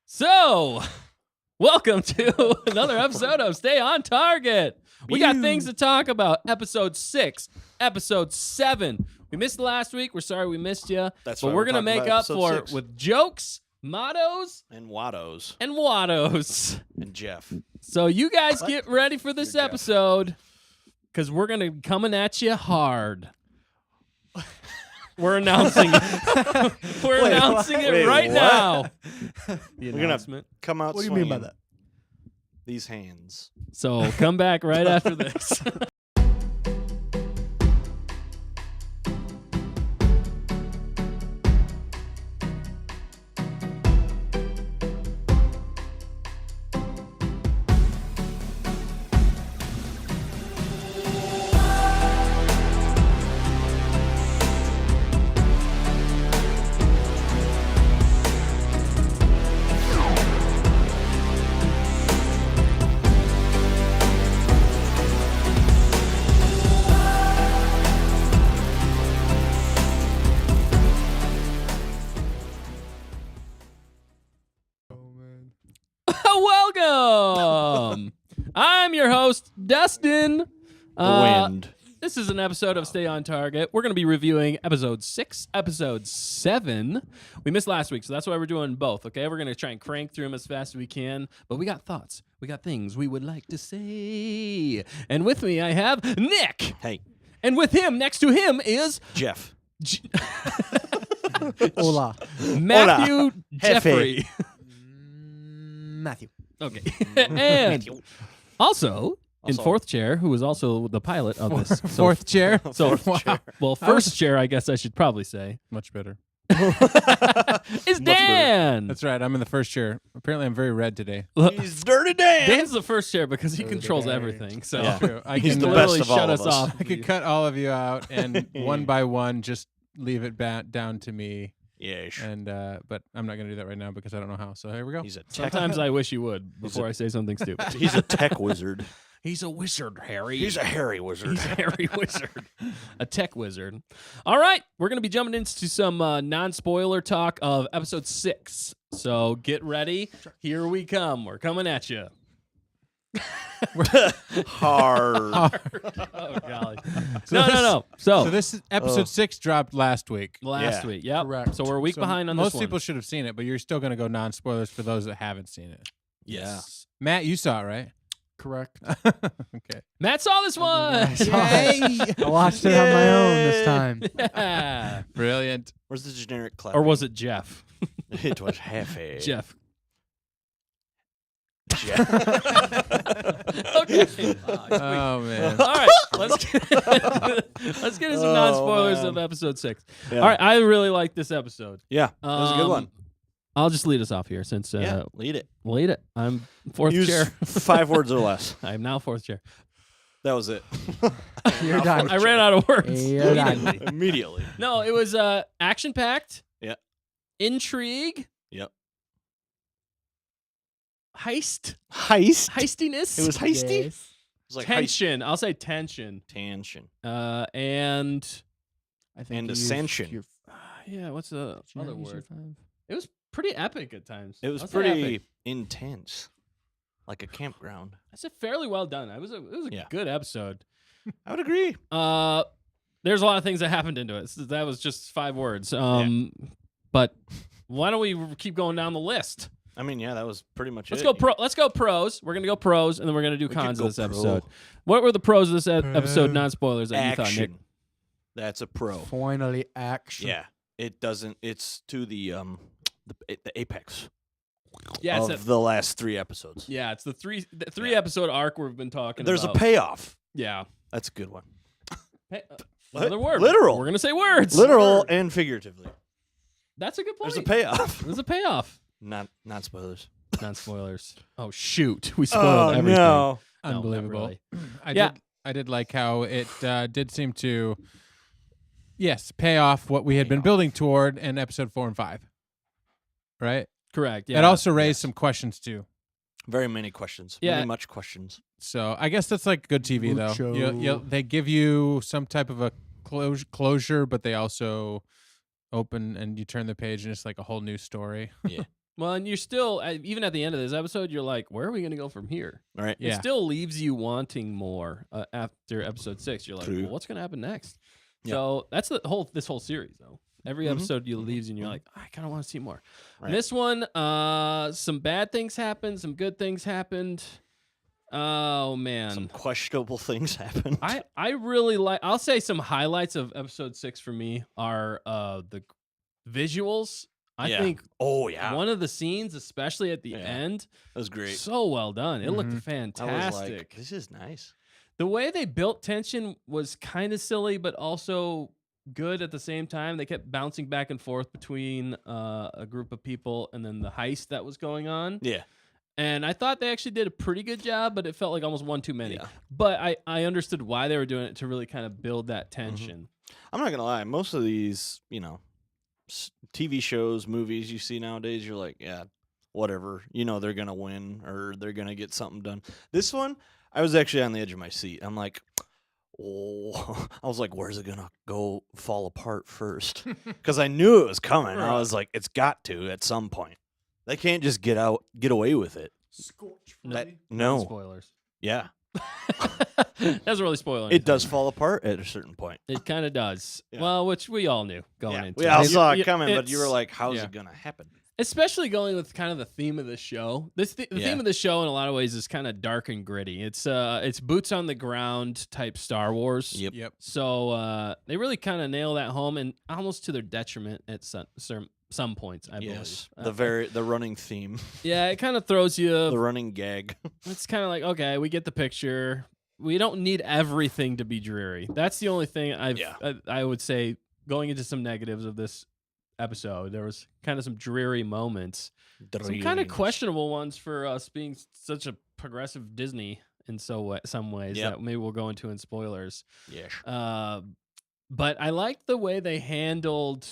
So, welcome to another episode of Stay on Target. We got things to talk about. Episode 6, episode 7. We missed last week. We're sorry we missed you. That's but we're going to make up for it with jokes, mottos, and Wattos. And Jeff. So you guys get ready for this episode because we're going to be coming at you hard. We're announcing it. We're announcing it right now. The announcement. Come out What do you mean by that? These hands. So come back right after this. Welcome. I'm your host, Dustin. The wind. This is an episode of Stay on Target. We're going to be reviewing episode 6, episode 7. We missed last week, so that's why we're doing both, okay? We're going to try and crank through them as fast as we can, but we got thoughts. We got things we would like to say. And with me, I have Nick. Hey. And with him, next to him, is... Jeff. Hola. Matthew Jeffrey. Matthew. Okay. And also, in fourth chair, who is also the pilot of this. Fourth chair? So, well, first chair, I guess I should probably say. Much better. Is Dan. That's right. I'm in the first chair. Apparently, I'm very red today. He's Dirty Dan. Dan's the first chair because he controls everything. So Yeah. True. I He's can the literally best of shut all us of us. off. I could cut all of you out and one by one just leave it down to me. Yeah. And but I'm not going to do that right now because I don't know how. So here we go. He's a tech. Sometimes I wish you would before I say something stupid. He's a tech wizard. He's a wizard, Harry. He's a hairy wizard. He's a hairy wizard. A tech wizard. All right. We're going to be jumping into some non-spoiler talk of episode 6. So get ready. Here we come. We're coming at you. Hard. Oh, golly. No. So this is episode 6 dropped last week. last Yeah. week. Yep. Correct. So we're a week So behind on most this one. people should have seen it, but you're still going to go non-spoilers for those that haven't seen it. Yes. Matt, you saw it, right? Correct. Okay. Matt saw this one. I watched it on my own this time. Yeah. Brilliant. Where's the generic clap? Or was it Jeff? It was Hefe. Jeff. Jeff. Okay. Oh, man. All right. Let's get into some non-spoilers man. of episode 6. Yeah. All right. I really like this episode. Yeah. That was a good one. I'll just lead us off here since Yeah. Lead it. lead it. I'm fourth Use chair. 5 words or less. I am now fourth chair. That was it. You're done. I ran out of words. You're done. immediately. Immediately. No, it was action-packed. Yeah. Intrigue. Yep. Heist. It Heistiness. was heisty. Yes. It was like tension. I'll say tension. Tension. And I think And you used ascension. your- yeah, what's the did you not other use your word? 5? It was pretty epic at times. It was I'll say pretty epic. intense. Like a campground. I said fairly well done. It was a Yeah. good episode. I would agree. There's a lot of things that happened into it. So that was just 5 words. But why don't we keep going down the list? I mean, yeah, that was pretty much Let's it. go pro. Let's go pros. We're gonna go pros, and then we're gonna do We cons could of this go episode. pro. What were the pros of this episode? Non-spoilers that you thought, Nick? Action. That's a pro. Finally, action. Yeah. It doesn't. It's to the apex Yeah, of the last 3 episodes. yeah, it's the three Yeah. episode arc we've been talking There's about. a payoff. Yeah. That's a good one. Hey, What? another word. Literal. We're gonna say words. Literal and figuratively. That's a good point. There's a payoff. There's a payoff. Not spoilers. Non-spoilers. Oh shoot, we spoiled everything. no. No, not Unbelievable. really. I did like how it did seem to, pay off what we had been building toward in episode 4 and 5. Right? Correct. Yeah. It also raised some questions too. Very many questions. Yeah. Very much questions. So I guess that's like good TV though. Mucho. They give you some type of a closure, but they also open and you turn the page and it's like a whole new story. Well, and you're still even at the end of this episode, you're like, where are we going to go from here? All right. Yeah. It still leaves you wanting more after episode 6. You're like, True. well, what's going to happen next? Yep. So that's this whole series, though. Every episode you leaves and you're like, I kind of want to see more. Right. This one, some bad things happened, some good things happened. Oh man, Some questionable things happen. I really like. I'll say some highlights of episode 6 for me are the visuals. I think Oh yeah. one of the scenes, especially at the Yeah. end, That was great. so well done. It looked Mhm. I fantastic. was like, this is nice. The way they built tension was kind of silly, but also good at the same time. They kept bouncing back and forth between a group of people and then the heist that was going on. Yeah. And I thought they actually did a pretty good job, but it felt like almost one too many. Yeah. But I understood why they were doing it to really kind of build that tension. I'm not gonna lie. Most of these, TV shows, movies you see nowadays, you're like, yeah, whatever. They're gonna win or they're gonna get something done. This one, I was actually on the edge of my seat. I'm like, oh, I was like, where's it gonna go fall apart first? Because I knew it was coming. I was like, it's got to at some point. They can't just get away with it. Scorch. No. Spoilers. Yeah. Doesn't really spoil anything. It does fall apart at a certain point. It kind of does. Yeah. Well, which we all knew going into We it. all You- saw it you- coming, but you were it's- like, how's Yeah. it gonna happen? especially going with kind of the theme of the show. The Yeah. theme of the show in a lot of ways is kind of dark and gritty. It's boots on the ground type Star Wars. Yep. So they really kind of nail that home, and almost to their detriment at some points, I Yes. believe. The running theme, Yeah, it kind of throws you. the running gag. It's kind of like, okay, we get the picture. We don't need everything to be dreary. That's the only thing I would say going into some negatives of this episode. There was kind of some dreary moments. Some kind of questionable ones for us being such a progressive Disney in some ways Yep. that maybe we'll go into in spoilers. Yes. But I like the way they handled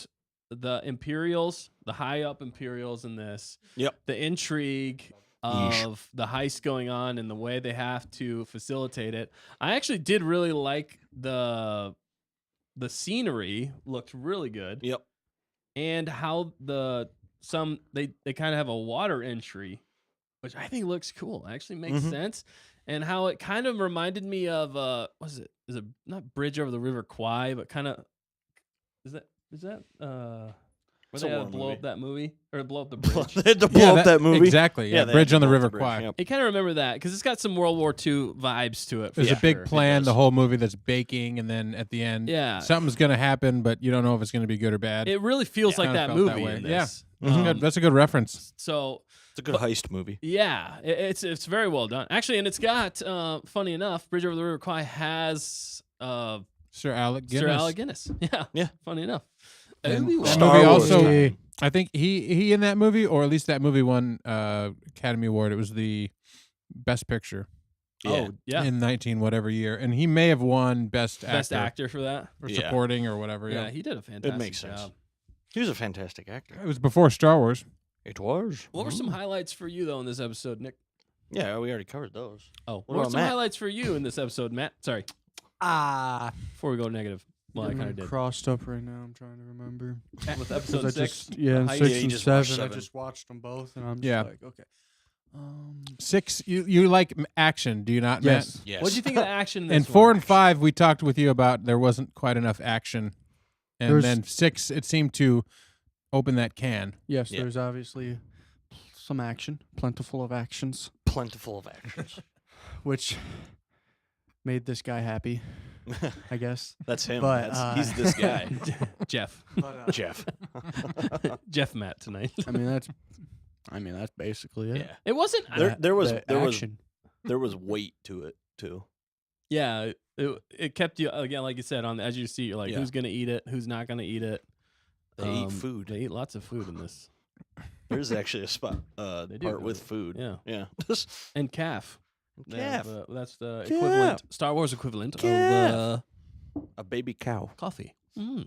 the Imperials, the high up Imperials in this. Yep. The intrigue of the heist going on and the way they have to facilitate it. I actually did really like the scenery looked really good. Yep. And how they kind of have a water entry, which I think looks cool. Actually makes sense. And how it kind of reminded me of what is it? Is it not Bridge Over the River Kwai, but kind of is that where It's they a had to war blow movie. up that movie or blow up the bridge? They had to blow up that movie. Exactly. Yeah. they Bridge had on to the blow up River bridge, Kwai. yep. I kind of remember that because it's got some World War II vibes to it. for There's a big sure. plan does. the whole movie that's baking, and then at the end, Yeah. something's gonna happen, but you don't know if it's gonna be good or bad. It really feels like Kinda that felt movie that way. in Yeah. this. That's a good reference. So It's a good heist movie. yeah, it's very well done actually, and it's got funny enough, Bridge Over the River Kwai has Sir Alec Guinness. Sir Alec Guinness. Yeah, Yeah. Funny enough. And Obi-Wan. that Star movie Wars also, time. I think he in that movie, or at least that movie won Academy Award. It was the Best Picture Oh yeah, in 19 whatever year, and he may have won Best best actor for that. or Yeah. supporting or whatever. Yeah, Yeah, he did a fantastic makes sense. job. He was a fantastic actor. it was before Star Wars. It was. What were some highlights for you though in this episode, Nick? Yeah, we already covered those. Oh, What what were about some Matt? highlights for you in this episode, Matt? Sorry, before we go negative. Well, I kind of did Crossed up right now. I'm trying to remember. with 'Cause episode I 6. just, yeah, the and heist. 6 Yeah, you and just watched 7, I 7. just watched them both, and I'm just Yeah. like, okay. 6, you like action, do you not, Matt? Yes. Yes. What did you think of the action in this And 4 one? and 5, we talked with you about there wasn't quite enough action, and There's- then 6, it seemed to open that can. Yes, Yeah. there's obviously some action, plentiful of actions, Plentiful of actions. which made this guy happy, I guess. That's him. But, He's this guy. Jeff. But, Jeff. Jeff Matt tonight. I mean, that's basically it. Yeah. It wasn't. There was action. there was weight to it too. Yeah, it kept you again, like you said, on the edge of your seat. You're like, Yeah. who's gonna eat it? Who's not gonna eat it? They eat food. They eat lots of food in this. There's actually a spot They do part go with there. food. Yeah, Yeah. and calf. They Calf. have, that's the Calf. equivalent, Star Wars equivalent Calf. of A baby cow. coffee.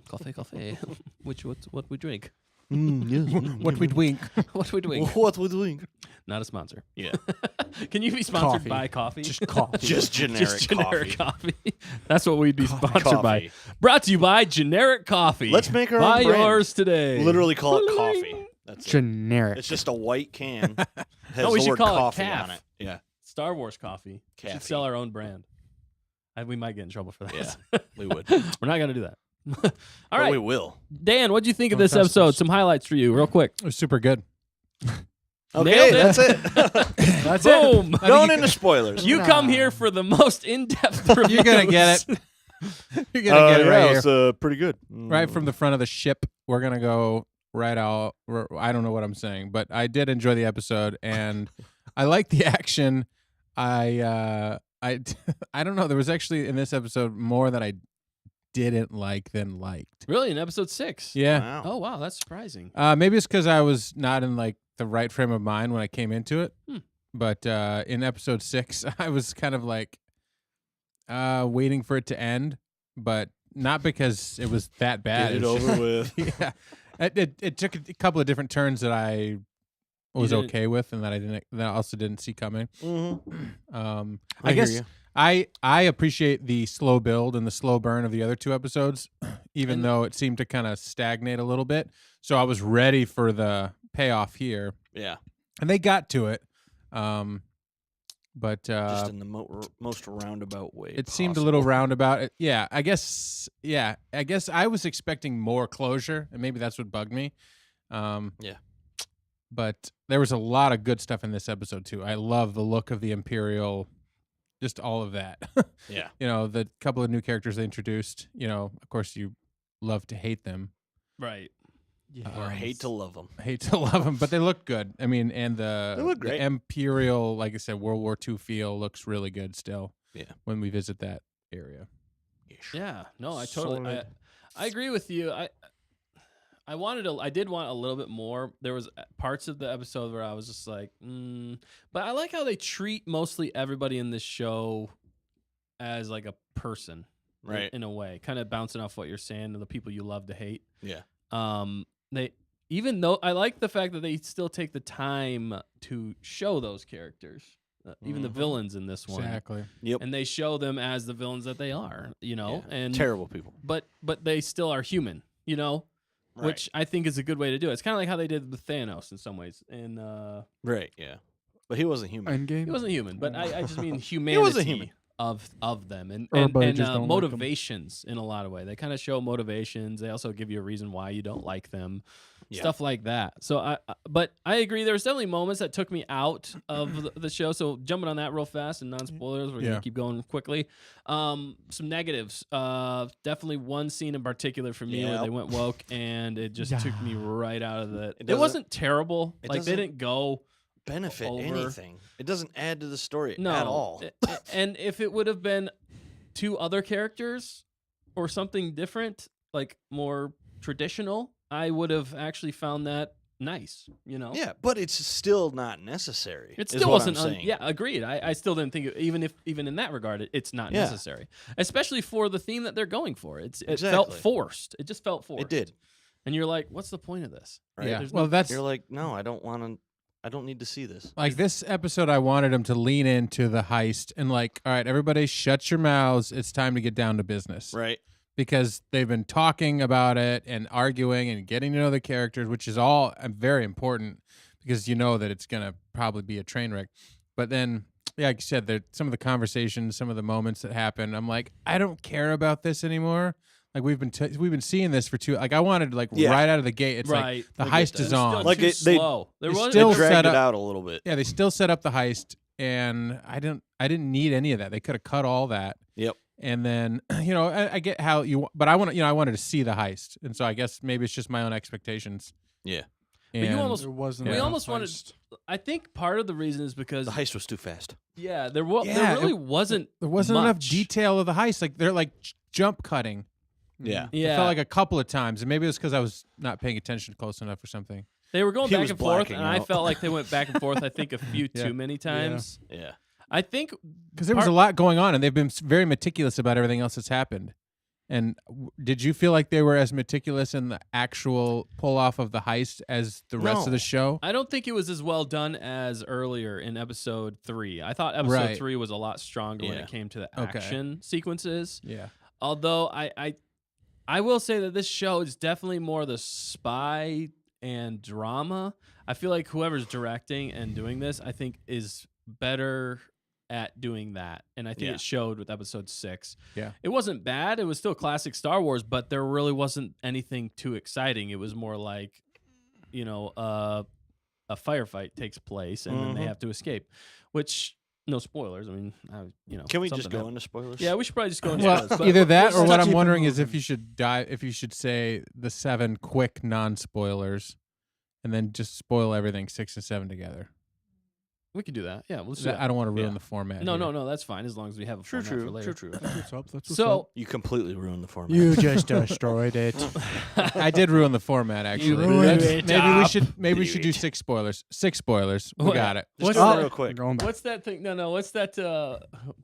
Coffee. What we drink. Yes. What we wink. What are we doing? What we doing? Not a sponsor. Yeah. Can you be sponsored Coffee. by coffee? Just coffee. Just generic, Just generic coffee. coffee. That's what we'd be sponsored by. Coffee. Brought to you by Generic Coffee. Let's make our Buy own brand. yours today. Literally call it coffee. That's it. Generic. It's just a white can. Has No, we the should word call it coffee calf. on it. Yeah. Star Wars Coffee. We should Caffee. sell our own brand. We might get in trouble for that. Yeah. We would. We're not going to do that. All But right. we will. Dan, what do you think of Don't this trust episode? us. Some highlights for you, real quick. It was super good. Okay, Nailed it. that's it. That's Boom. it. Going into spoilers. You come here for the most in-depth reviews. You're gonna get it. You're gonna get it right here. It's pretty good. Right from the front of the ship. We're gonna go right out. I don't know what I'm saying, but I did enjoy the episode, and I like the action. I don't know. There was actually in this episode more that I didn't like than liked. Really, in episode 6? Yeah. Wow. Oh, wow. That's surprising. Maybe it's because I was not in like the right frame of mind when I came into it. Hmm. But in episode 6, I was kind of like waiting for it to end, but not because it was that bad. Get it It's just- over with. yeah, it took a couple of different turns that I was didn't- okay with, and that I also didn't see coming. Mhm. I hear guess you. I appreciate the slow build and the slow burn of the other 2 episodes, even And- though it seemed to kind of stagnate a little bit. So I was ready for the payoff here, Yeah. and they got to it. But Just in the most roundabout way. it seemed a little roundabout. Yeah, I guess. Yeah, I guess I was expecting more closure, and maybe that's what bugged me. Yeah. But there was a lot of good stuff in this episode too. I love the look of the Imperial, just all of that. Yeah. You know, the couple of new characters they introduced. You know, of course, you love to hate them. Right. Or hate to love them. Hate to love them, but they look good. I mean, and They look the great. Imperial, like I said, World War II feel looks really good still. Yeah. When we visit that area. Yeah. No, I totally. Solid. I agree with you. I did want a little bit more. There was parts of the episode where I was just like, but I like how they treat mostly everybody in this show as like a person, Right. In a way, kind of bouncing off what you're saying, the people you love to hate. Yeah. They, even though I like the fact that they still take the time to show those characters, even the Mhm. villains in this one, Exactly. Yep. and they show them as the villains that they are, you know, Yeah. and Terrible people. but they still are human, you know, which I think is a good way to do it. It's kind of like how they did with Thanos in some ways. And Right. Yeah. But he wasn't human. Endgame. he wasn't human, but I just mean humanity wasn't human. of them and Everybody just don't like 'em. motivations in a lot of way. They kind of show motivations. They also give you a reason why you don't like them, Yeah. stuff like that. So but I agree. There was definitely moments that took me out of the show. So jumping on that real fast and non spoilers, we're Yeah. gonna keep going quickly. Some negatives. Definitely one scene in particular for me where Yep. they went woke and it just took me right out of the. It doesn't- wasn't terrible. it Like they doesn't- didn't go. Benefit over- anything. It doesn't add to the story No, at all. And if it would have been 2 other characters or something different, like more traditional, I would have actually found that nice. You know, Yeah, but it's still not necessary. it is still what wasn't. I'm saying. Yeah, agreed. I still didn't think even in that regard, it's not Yeah. necessary, especially for the theme that they're going for. It felt Exactly. forced. It just felt forced. It did. And you're like, what's the point of this? Right. Yeah. There's Well, no- that's You're like, no, I don't need to see this. like this episode. I wanted him to lean into the heist and like, all right, everybody, shut your mouths. It's time to get down to business. Right. Because they've been talking about it and arguing and getting to know the characters, which is all very important because you know that it's gonna probably be a train wreck. But then, yeah, like you said, there some of the conversations, some of the moments that happen, I'm like, I don't care about this anymore. Like we've been seeing this for I wanted like Yeah. right out of the gate. It's right. like the I get heist that. is It was on. still Like too they slow. There they wasn't still They dragged set it up- out a little bit. Yeah, they still set up the heist, and I didn't need any of that. They could have cut all that. Yep. And then I get how but I wanted to see the heist, and so I guess maybe it's just my own expectations. Yeah. But you And- almost- There wasn't. We enough almost wanted- heist. I think part of the reason is because The heist was too fast. there there Yeah, really wasn't there wasn't enough much. detail of the heist. Like they're like jump cutting. Yeah. Yeah, It felt like a couple of times, and maybe it was because I was not paying attention close enough or something. they were going He back was and forth, blacking and I out. felt like they went back and forth. I think a few Yeah. too many times. Yeah. I think Because there was a lot going on, and they've been very meticulous about everything else that's happened. And did you feel like they were as meticulous in the actual pull off of the heist as the rest of the No. show? I don't think it was as well done as earlier in episode 3. I thought episode Right. 3 was a lot stronger when Yeah. it came to the Okay. action sequences. Yeah. Although I will say that this show is definitely more the spy and drama. I feel like whoever's directing and doing this, I think, is better at doing that. And I think Yeah. it showed with episode 6. Yeah. It wasn't bad. It was still classic Star Wars, but there really wasn't anything too exciting. It was more like, a firefight takes place and then they Mhm. have to escape, which, no spoilers. I mean, Can we just something go happened. into spoilers? Yeah, we should probably just go into Well, spoilers. But either that let's or what touch- I'm keep it wondering is if moving. you should if you should say the 7 quick non-spoilers and then just spoil everything 6 and 7 together. we could do that. Yeah, let's do that. I don't want to ruin Yeah. the format. No, here. no, that's fine as long as we have a True, format for true, later. true. That's what's up. That's what's So You completely ruined the format. you just destroyed it. I did ruin the format actually. ruined Let's- it maybe we should do Dude. 6 spoilers. 6 spoilers. We Wait. got it. Just What's do it that? real quick. Going back. what's that thing? No, what's that?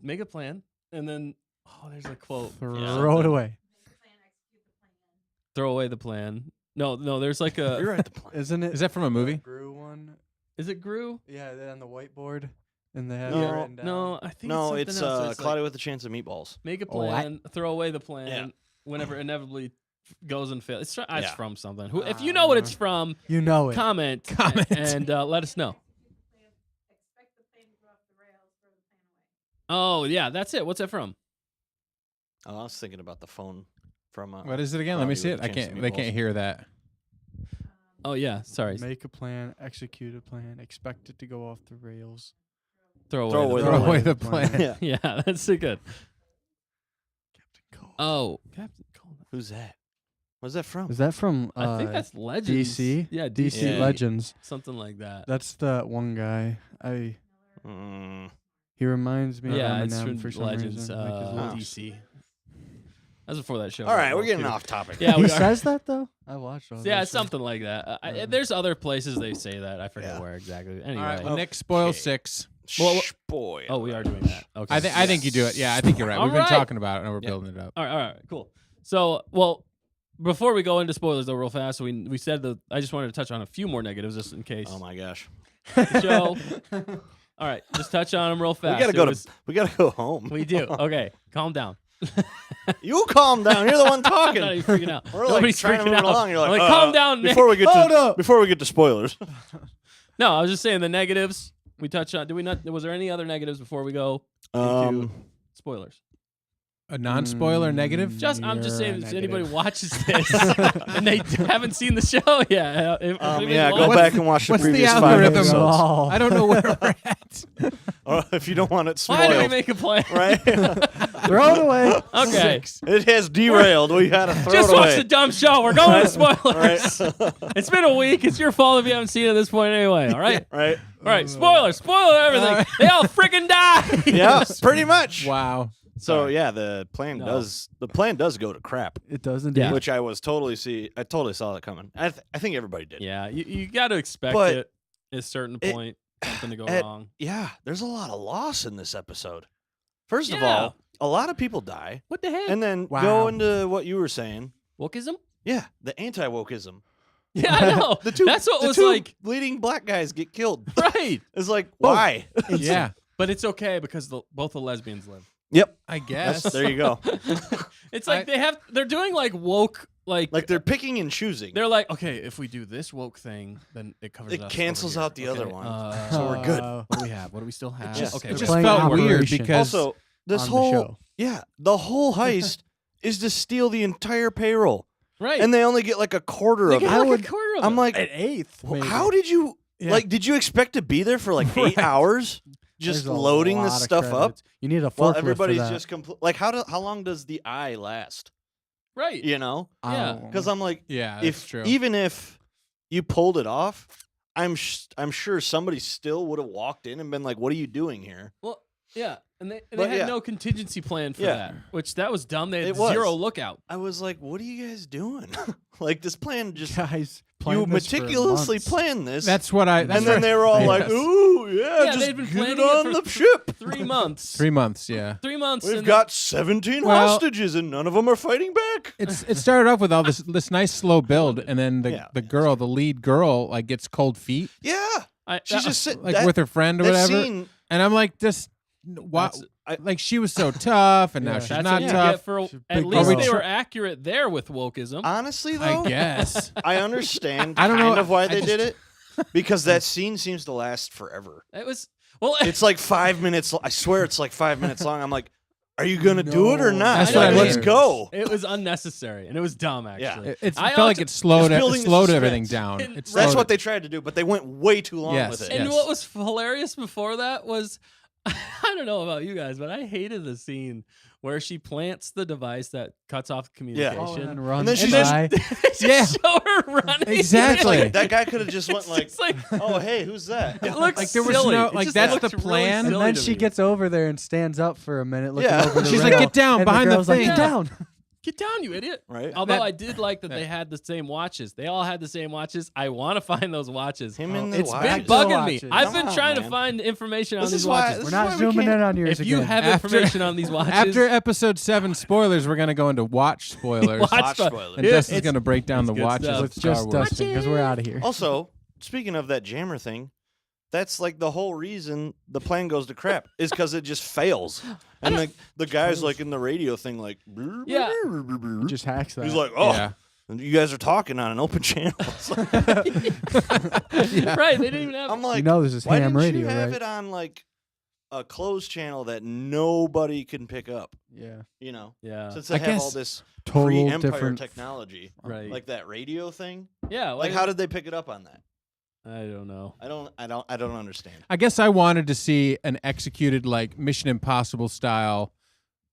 Make a plan, and then there's a quote. Throw it away. Throw away the plan. No, there's like a. You're right. The plan. Isn't it? Is that from a movie? Gru one? Is it Gru? Yeah, they're on the whiteboard, and they have No, it written down. No, I think No, it's it's something else. It's like, Cloudy with a Chance of Meatballs. make a Oh, what? plan, throw away the plan. Yeah. Whenever it inevitably goes and fails. It's Yeah. from something. If you know what it's from, You know it. comment and let us know. Oh yeah, that's it. What's that from? Oh, I was thinking about the phone from. What is it again? Let me Cloudy see with it. a I Chance of can't. They can't Meatballs. hear that. Oh yeah, sorry. Make a plan, execute a plan, expect it to go off the rails. Throw Throw away away the the Throw away plan. the plan. Yeah. Yeah, that's so good. Captain Cole. Oh, Captain Cold. Who's that? Where's that from? Is that from I think that's Legends. DC? Yeah, DC Yeah. Legends? Something like that. That's the one guy. He reminds me Yeah, of it's Eminem from for some Legends. reason. Like his Oh. voice. DC. That's before that show. All right, got we're well, getting too. off topic. Yeah, He we are. says that though. I watched all. Yeah, those it's shows. something like that. Yeah. There's other places they say that. I forget Yeah. where exactly. Anyway. All right. Well, Nick, spoil Okay. 6. Well, Spoiler. oh, we are doing that. Okay. I think you do it. Yeah, I think you're right. We've been All right. talking about it and we're Yeah. building it up. All right, cool. So, before we go into spoilers, though, real fast, we said that I just wanted to touch on a few more negatives just in case. Oh my gosh. Joe. All right, just touch on them real fast. We gotta It go was- we gotta go home. We do. Okay, calm down. You calm down. You're the one I'm not talking. even freaking out. We're like Nobody's trying to freaking move out. along. You're I'm like, calm down, Nick. before we get Hold to up. before we get to spoilers. No, I was just saying the negatives. We touched on. Did we not? Was there any other negatives before we go into Um, spoilers? A non-spoiler negative? Just, I'm just saying, if anybody negative. watches this and they haven't seen the show yet, if anybody yeah, go watches- back and watch the what's the previous 5 algorithm? episodes. Oh. I don't know where we're at. Or if you don't want it Why do we spoiled, make a plan? right? Throw it away. Okay, It has derailed. We gotta throw just it watch away. the dumb show. We're going to spoilers. Right. It's been a week. It's your fault if you haven't seen it at this point anyway. All right. Right. All right. Spoiler everything. They all freaking die. Yeah, pretty much. Wow. So Sorry. yeah, the plan does go to crap, It doesn't. Yeah. which I totally saw that coming. I think everybody did. Yeah, you got to expect But it at a certain it- point. Something to go at- wrong. Yeah, there's a lot of loss in this episode. First of Yeah. all, a lot of people die, What the heck? and then Wow. go into what you were saying. Wokeism? Yeah, the anti-wokeism. Yeah, I know. The two, That's what the was two like. leading black guys get killed. Right. It's like why? Yeah, But it's okay because both the lesbians live. Yep. I guess. There you go. It's like they're doing like woke like Like they're picking and choosing. they're like, okay, if we do this woke thing, then it covers It us cancels over here. out the other Okay, one. So we're good. What do we have? What do we still have? just- okay, it It we just have playing felt weird operation. because Also, this on the whole show. the whole heist is to steal the entire payroll, right. and they only get like a quarter They of get it. like a quarter of I'm it. like, An eighth. maybe. how did you Yeah. like? Did you expect to be there for like 8 hours, just There's a loading lot this of stuff up? credits. You need a forklift Well, for everybody's that. just like, how long does the eye last? right. You know, yeah, because I'm like, yeah, that's true. even if you pulled it off, I'm sure somebody still would have walked in and been like, "What are you doing here?" Well, yeah, and they But had yeah. no contingency plan for Yeah. that, which that was dumb. They had It was. zero lookout. I was like, "What are you guys doing?" Like this plan just guys. you planned this for meticulously months. planned this. That's what I. That's and then what- they were all like, Yes. "Ooh, yeah, Yeah, just they'd been get planning it on it the for ship." 3 months. 3 months. Yeah. 3 months. We've and got 17 Well- hostages, and none of them are fighting back. It started off with all this nice slow build, and then Yeah. the lead girl, like gets cold feet, Yeah, she's just sitting like with her friend or whatever. Scene, And I'm like, just why? That's- Like she was so tough, and now Yeah. she's That's not what you tough. get for. She's a At big least girl. they were accurate there with wokeism. honestly, though, I guess. I understand I don't know, kind of why I they just- did it because that scene seems to last forever. It was well. It's like 5 minutes. I swear it's like 5 minutes long. I'm like, are you gonna do it or No. not? That's Like, what I let's mean. go. It was unnecessary and it was dumb. Actually, It I felt like also- it slowed It's building the slowed everything suspense. down. And It That's slowed what it. they tried to do, but they went way too long Yes, with it. yes. And what was hilarious before that was, I don't know about you guys, but I hated the scene where she plants the device that cuts off communication. Oh, and then runs then she by. Just Yeah. show her running. Exactly. Like, that guy could have just went like, It's like "Oh, hey, who's that?" it looks Like, there was silly. no- It like, just that's looks the really plan. And silly then to she me. gets over there and stands up for a minute, looking Yeah. over the She's rail. like, "Get down and behind the girl's like, thing." "Get down." Get down, you idiot. Right? Although That- I did like that that- they had the same watches. They all had the same watches. I want to find those watches. Him and the It's watches. been Back to the bugging me. watches. I've Come been on, trying to man. find information on This these is why- watches. this We're is not why we zooming can't- in on yours If you again. have After- information on these watches, After episode 7 spoilers, we're gonna go into watch spoilers. Watch Watch spo- spoilers. And Yeah, Justin's it's- gonna break down the it's good watches stuff. of with Star just Wars. Dustin, because we're out of here. Also, speaking of that jammer thing, that's like the whole reason the plan goes to crap is because it just fails. And the guy's like in the radio thing, like, Yeah. Just hacks that. he's like, "Oh, Yeah. you guys are talking on an open channel." It's like- right? They didn't even have. I'm like, you know this is why ham didn't radio, you have right? it on like a closed channel that nobody can pick up? Yeah. You know, yeah. since they I have all guess this Total pre-Empire different. technology, Right. like that radio thing. Yeah. Like, how did they pick it up on that? I don't know. I don't understand. I guess I wanted to see an executed like Mission Impossible style.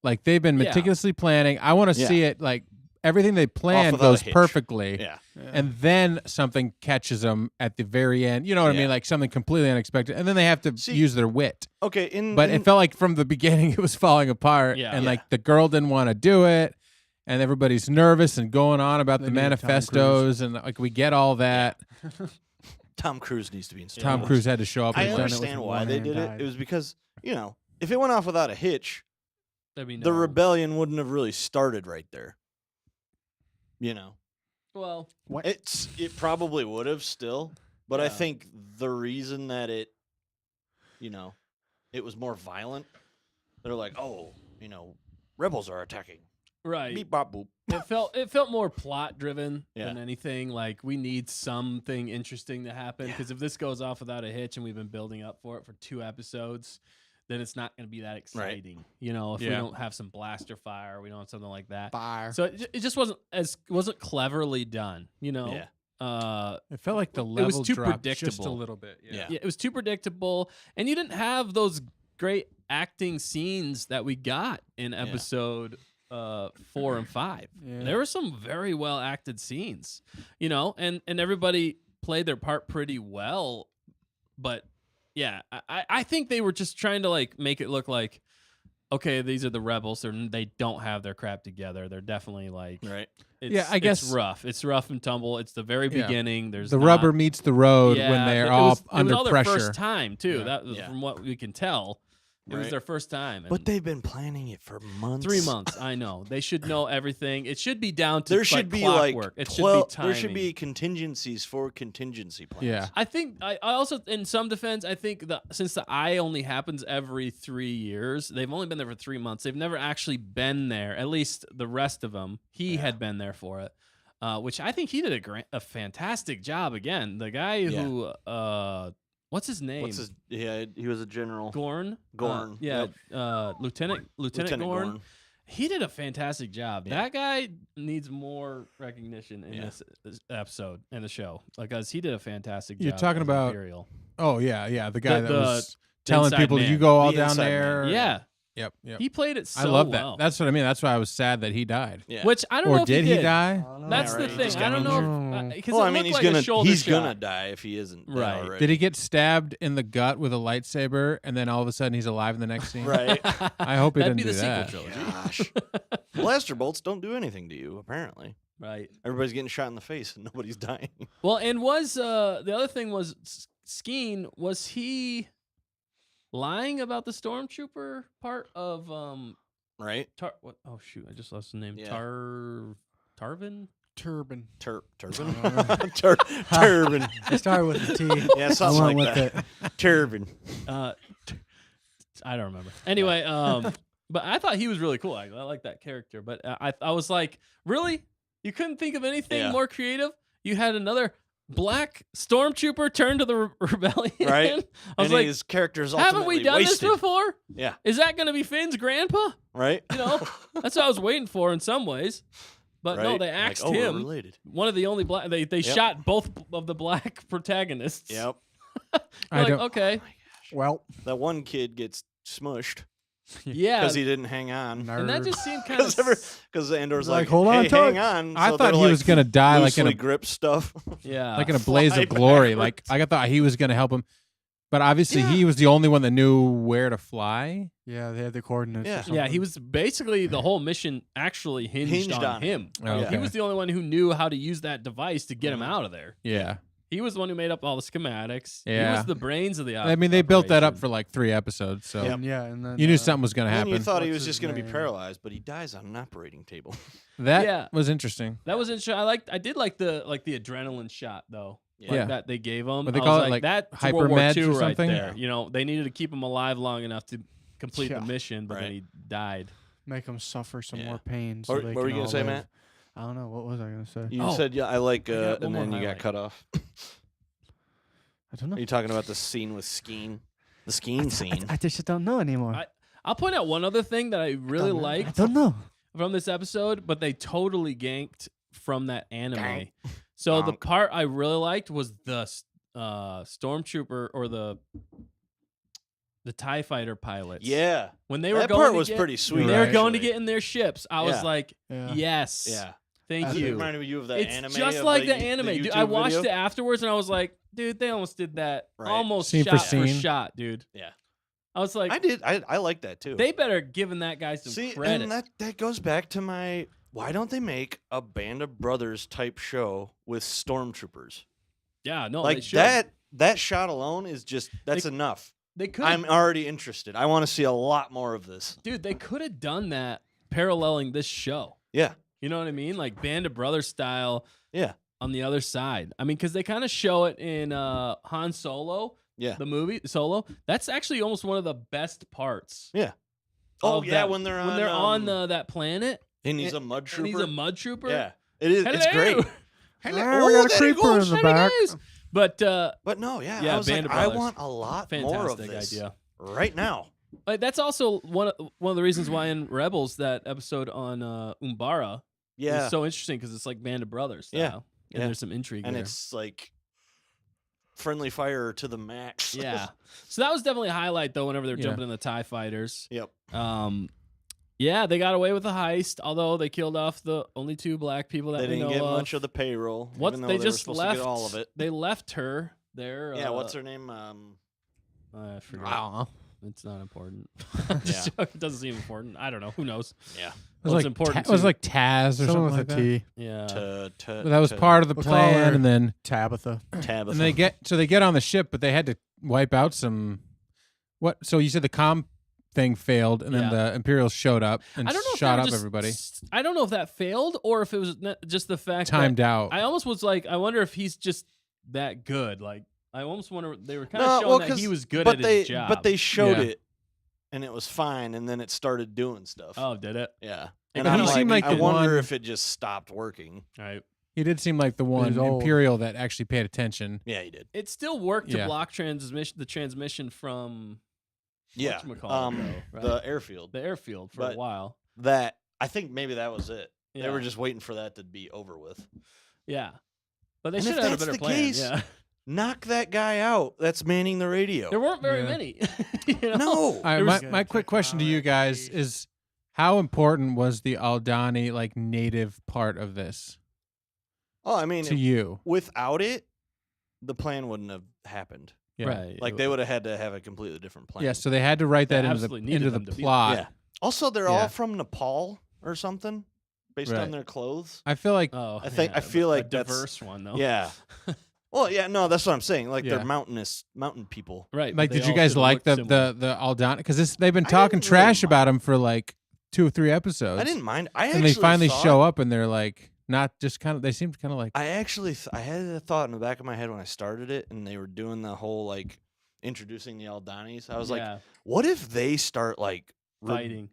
Like they've been Yeah. meticulously planning. I want to Yeah. see it like everything they plan without a goes hitch. perfectly. Yeah, And then something catches them at the very end. You know what I Yeah. mean? Like something completely unexpected. And then they have to See- use their wit. okay. But it felt like from the beginning it was falling apart. Yeah. And Yeah. like the girl didn't want to do it. And everybody's nervous and going on about They the needed Tom manifestos. And like we get all that. Tom Cruise needs to be in Star Tom Wars. Cruise had to show up I and done it with understand with why one they hand did it. tied. It was because, if it went off without a hitch, There'd be the no- rebellion wouldn't have really started right there. Well, It probably would have still, but I Yeah. think the reason that it was more violent, they're like, "Oh, rebels are attacking." right. Beep bop boop. It felt more plot driven Yeah. than anything. Like we need something interesting to happen Yeah. because if this goes off without a hitch and we've been building up for it for 2 episodes, then it's not going to be that exciting. If we Yeah. don't have some blaster fire, we don't have something like that. Fire. So it just wasn't cleverly done. Yeah. It felt like the It level was too dropped just a predictable. little bit. Yeah. Yeah, it was too predictable, and you didn't have those great acting scenes that we got in episode 4 and 5. Yeah. There were some very well acted scenes, and everybody played their part pretty well. But yeah, I think they were just trying to like make it look like, okay, these are the rebels. They don't have their crap together. They're definitely like, Right. it's, I guess- it's rough. It's rough and tumble. It's the very Yeah. beginning. There's The not- rubber meets the road when Yeah, they're it all was, under it was all pressure. Their first time too. Yeah. That was Yeah. from what we can tell. It was Right. their first time. But and they've been planning it for months. 3 months. I know they should know everything. It should be down to There should be clockwork. like It 12. should be There should timing. be contingencies for contingency plans. Yeah. I think I also, in some defense, I think since the eye only happens every 3 years, they've only been there for 3 months. They've never actually been there. At least the rest of them, he had been there for it, which I think he did a fantastic job. Again, the guy who what's his name? He was a general. Gorn. Gorn, Yeah. yep. Lieutenant Lieutenant Gorn. Gorn. He did a fantastic job. Yeah. That guy needs more recognition in this episode and the show because he did a fantastic You're job. talking as about Imperial. Oh yeah, the guy that The was telling inside people, man. "You go all The down inside there." man. Yeah, Yep. he played it so I love that. well. That's what I mean. That's why I was sad that he died. Yeah. Which I don't know Or if did he he die? That's Yeah, the right. He thing. just I got don't know injured. because Well, it I mean, looked he's like gonna a shoulder he's shot. gonna die if he isn't dead Right. already. Did he get stabbed in the gut with a lightsaber and then all of a sudden he's alive in the next scene? Right. I hope he That'd didn't be do the that. sequel trilogy. Gosh. Blaster bolts don't do anything to you, apparently. Right. Everybody's getting shot in the face and nobody's dying. Well, and was the other thing was Skeen, was he lying about the stormtrooper part of Right? what? Oh shoot, I just lost the name. Yeah. Tarvin? Turban. Turban? Turban. I started with the T. Yeah, I something went like with that. it. Turban. I don't remember. Anyway, but I thought he was really cool. I like that character. But I was like, really? You couldn't think of anything more creative? You had another black stormtrooper turn to the rebellion. Right. I was And like, his character's ultimately haven't we done wasted. this before? Yeah. Is that going to be Finn's grandpa? Right? You know, that's what I was waiting for in some ways. But no, Right? they axed like, oh, we're him. related. One of the only black. They shot both of the black protagonists. Yep. You're I like, don't- okay. Well, That one kid gets smushed Yeah. because he didn't hang on. And that nerd. just seemed kind of. Because Andor's Like, like, hold on hey, to hang it." on. I So thought they're, he was like, gonna die like in loosely a grip stuff. Yeah. like in a blaze Fly of glory. Like backwards. I thought he was gonna help him, but obviously Yeah. he was the only one that knew where to fly. Yeah, they had the coordinates. Yeah. Or Yeah, he something. was basically the whole mission actually hinged on him. Oh, He okay. was the only one who knew how to use that device to get him Mhm. out of there. Yeah, He was the one who made up all the schematics. He Yeah. was the brains of the I mean they built that up operation. for like 3 episodes, so Yep. And yeah, and then you knew something was gonna And then happen. you thought he What's was just his going to be name? paralyzed, but he dies on an operating table. That Yeah. was interesting. That was interesting. I did like the adrenaline shot though. Yeah. Yeah. That they gave him. What they I call was it, like, that's World War hypermeds II or right something? there. You know, they needed to keep him alive long enough to complete Yeah. the mission, but then Right. he died. make them suffer some Yeah. more pain. So What they were you can gonna all say, live. Matt? I don't know. What was I gonna say? You Oh. said, yeah, I like, I got and one then more you got highlight. cut off. I don't know. Are you talking about the scene with Skeen? The Skeen scene. I just don't know anymore. I'll point out one other thing that I really I liked don't know. from this episode, but they totally ganked from that anime. So the Gonk. part I really liked was the stormtrooper or the TIE fighter pilots. Yeah. When they were That going part to was get, pretty sweet. when they were Right. going to actually. get in their ships, I was Yeah. like, Yeah. yes. Yeah. Thank It you. reminded you of that It's anime. just of like the anime. Dude, I YouTube watched video. it afterwards and I was like, dude, they almost did that. Right. Almost Scene for shot for scene. shot, dude. Yeah. I was like, I did. I like that too. they better giving that guy some See, credit. and that goes back to my. Why don't they make a Band of Brothers type show with stormtroopers? yeah, no, they like should. that shot alone is just that's enough. They could. I'm already interested. I want to see a lot more of this. Dude, they could have done that paralleling this show. Yeah. You know what I mean? Like Band of Brothers style Yeah. on the other side. I mean, because they kind of show it in Han Solo, Yeah. the movie Solo. That's actually almost one of the best parts. Yeah. Oh of yeah, that- when they're when they're on on that planet. and he's a mud And trooper. he's a mud trooper. Yeah. It is. It's Hello. great. Hello, we got a there he creeper goes. in the There he back. goes. But But no, yeah. Yeah, I was Band like, of I Brothers. want a lot more of fantastic this idea. right now. Like that's also one of the reasons why in Rebels that episode on Umbara Yeah. is so interesting because it's like Band of Brothers style. Yeah. And Yeah. there's some intrigue and there. it's like friendly fire to the max. Yeah. So that was definitely a highlight though whenever they're Yeah. jumping in the TIE fighters. Yep. Yeah, they got away with the heist, although they killed off the only 2 black people that They we didn't know get of. much of the payroll. What even though they were just supposed left to get all of it. They left her there. Yeah, what's her name? I forget. I don't know. It's not important. Yeah. It doesn't seem important. I don't know. Who knows? Yeah. It What's was like important it was too. like Taz or Someone something with like a that. T. Yeah. But that was part of the We'll call plan, her- and then Tabitha. Tabitha. and they get on the ship, but they had to wipe out some. What? So you said the comm thing failed, and then Yeah. the Imperials showed up and I don't know if shot they were up just- everybody. I don't know if that failed or if it was just the fact Timed that out. I almost was like, I wonder if he's just that good. Like, I almost wonder they were kind of No, showing well, that 'cause- he was good but at they, his job. But they showed Yeah. it, and it was fine, and then it started doing stuff. Oh, did it? Yeah. It And kinda I'm seemed like I the wonder one- if it just stopped working. Right. He did seem like the one old. Imperial that actually paid attention. Yeah, he did. It still worked to Yeah. block the transmission from Yeah. whatchamacallit, though, right? The airfield. the airfield for But- a while. That I think maybe that was it. Yeah. They were just waiting for that to be over with. Yeah. But they And should if have had a that's better the plan. case, Yeah. Knock that guy out. That's manning the radio. There weren't very Yeah. many. You know? No. All right, There was- my quick question to you guys is: how important was the Aldani like native part of this Oh, I mean, to you? without it, the plan wouldn't have happened. Yeah. Right. Like they would have had to have a completely different plan. Yeah, so they had to write They that into absolutely the needed into the them to be- plot. Yeah. Also, they're Yeah. all from Nepal or something. based Right. on their clothes. I feel like Oh, I think- I but feel a like that's- diverse one though. Yeah. Well, yeah, no, that's what I'm saying. Like Yeah. they're mountain people. Right. like but they did you all guys should've like looked similar. the Aldana? Because they've been I talking didn't really trash about mind. him for like 2 or 3 episodes. I didn't mind. I and actually they finally thought, show up and they're like not just kind of. They seemed kind of like. I actually I had a thought in the back of my head when I started it, and they were doing the whole like introducing the Aldanis. I was like, Yeah, what if they start like fighting.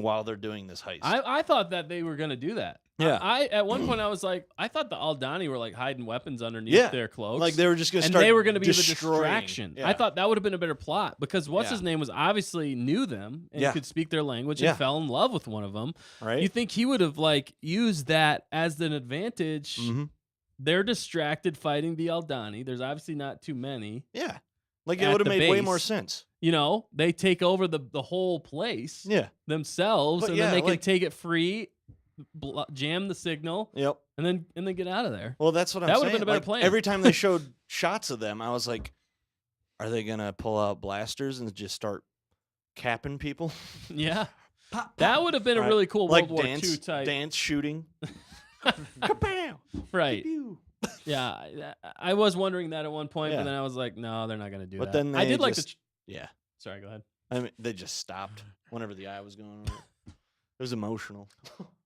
while they're doing this heist? I thought that they were gonna do that. Yeah. I at one point I was like, I thought the Aldani were like hiding weapons underneath Yeah. their cloaks. like they were just gonna and start. they were going to be the destroying. distraction. Yeah. I thought that would have been a better plot because what's Yeah. his name was obviously knew them and Yeah. could speak their language Yeah. and fell in love with one of them. right. You think he would have like used that as an advantage? hmm They're distracted fighting the Aldani. There's obviously not too many. Yeah, like it At would have the made way more base. sense. You know, they take over the whole place Yeah. themselves, But and yeah, then they can like- take it free, jam the signal, Yep. and then get out of there. Well, that's what I'm That saying. would've been a better Like, plan. Every time they showed shots of them, I was like, are they gonna pull out blasters and just start capping people? Yeah, Pop, that pop. would have been a Right. really cool like World War dance, II type. dance shooting. Kapow! Right. Pew. Yeah, I was wondering that at one point, Yeah. but then I was like, no, they're not going to do But that. then I they did like the. just- Yeah, Sorry, go ahead. I mean, they just stopped whenever the eye was going on. It was emotional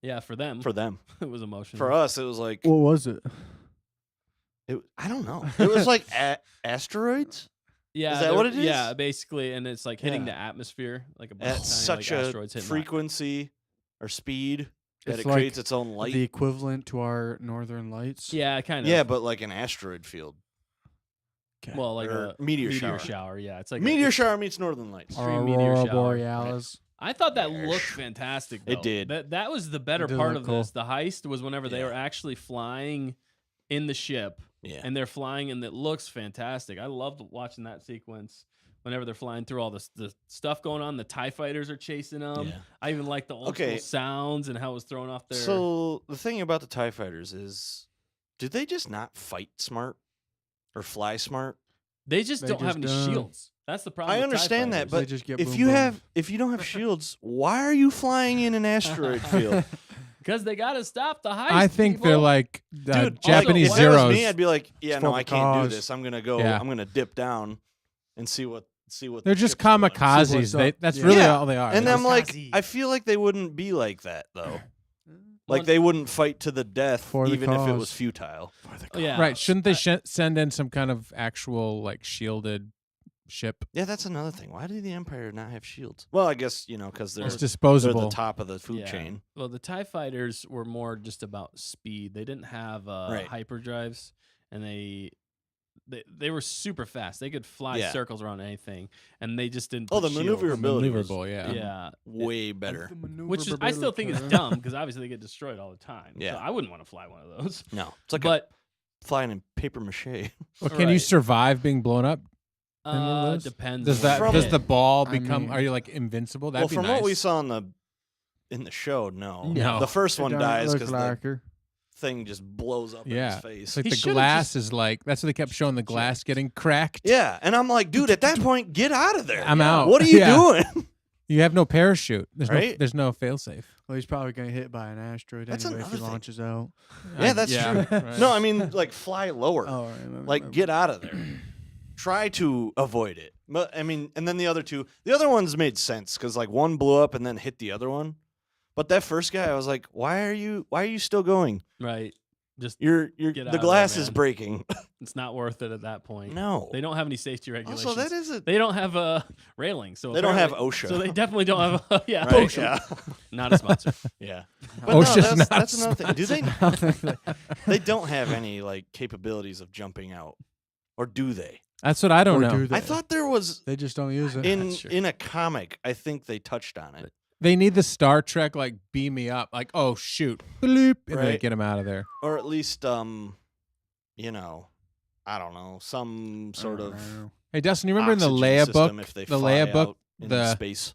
Yeah, for them, for them. it was emotional. For us, it was like What was it? I don't know. It was like asteroids yeah, is that they're- what it is? Yeah, basically, and it's like hitting Yeah. the atmosphere like a bunch of at tiny, such like, a asteroids hitting. frequency or speed that It's it like creates its own light. The equivalent to our northern lights. Yeah, kind of. Yeah, but like an asteroid field. Okay. well, like or a meteor shower. shower. Yeah, it's like Meteor a, shower meets northern lights. Our extreme meteor aurora shower. borealis. I thought that Yes. looked fantastic. It though. did. That was the better did part look of cool. this. The heist was whenever they Yeah. were actually flying in the ship. Yeah. And they're flying, and it looks fantastic. I loved watching that sequence whenever they're flying through all the stuff going on. The TIE fighters are chasing them. Yeah. I even like the old Okay. school sounds and how it was thrown off their. So the thing about the TIE fighters is, did they just not fight smart or fly smart? they just They don't have any just, shields. That's the problem. I with TIE understand that, fighters. but They just get if boom, you boom. if you don't have shields, why are you flying in an asteroid field? because they got to stop the heist. I think they're people. like Dude, Japanese if that was zeros. me, I'd be like, yeah, It's no, for I the can't do cause. this. I'm gonna go. Yeah. I'm gonna dip down and see what. They're the just ship's doing. kamikazes. what's up. That's Yeah. really Yeah. all they are. And They're I'm like, Kamikaze. I feel like they wouldn't be like that though. Well, Like they wouldn't fight to the death, For the even if it was cause. futile. yeah. right. Shouldn't they send in some kind of actual like shielded ship? Yeah, that's another thing. Why do the Empire not have shields? Well, I guess because they're It's they're disposable. the top of the food Yeah. chain. Well, the TIE fighters were more just about speed. They didn't have Right. hyperdrives, and they were super fast. They could fly Yeah. circles around anything, and they just didn't. Oh, put the shields. maneuverability was Maneuverable, yeah. Yeah, way better. which is I still think is dumb because obviously they get destroyed all the time. Yeah. so I wouldn't want to fly one of those. No, it's like But flying in paper mache. Well, can you Right. survive being blown up? one of those? depends. Does on that what From- you does the hit. ball I become? mean- Are you like invincible? That'd Well, be from nice. what we saw in the show, no. No. The first one dies because the like her. thing just blows up in Yeah. his face. It's like He the should've glass is like that's what they kept showing the glass getting cracked. Yeah, and I'm like, dude, at that point, get out of there. I'm out. What are you Yeah. doing? You have no parachute. Right? There's no failsafe. Well, he's probably gonna get hit by an asteroid That's anyway if he another thing. launches out. Yeah, that's true. right. No, I mean like fly lower. Oh, right, Like get out of there. Try to avoid it. But I mean, and then the other ones made sense because like one blew up and then hit the other one. But that first guy, I was like, why are you still going? right. Just You're Get out the of there, glass is man. breaking. it's not worth it at that point. No. They don't have any safety regulations. Also, that is a They don't have a railing, so they don't have apparently- OSHA. So they definitely don't have. Yeah, right? OSHA. Yeah. Not a sponsor. Yeah. OSHA's not that's another thing. Do they? they? They don't have any like capabilities of jumping out, or do they? That's what I don't Or know. do they? I thought there was They just don't use it. in Sure. in a comic. I think they touched on it. They need the Star Trek like beam me up, like oh shoot, bloop, and then Right. get him out of there. Or at least I don't know, some sort of Hey Dustin, you remember in the oxygen Leia system book? if they The fly Leia book, out in the- space.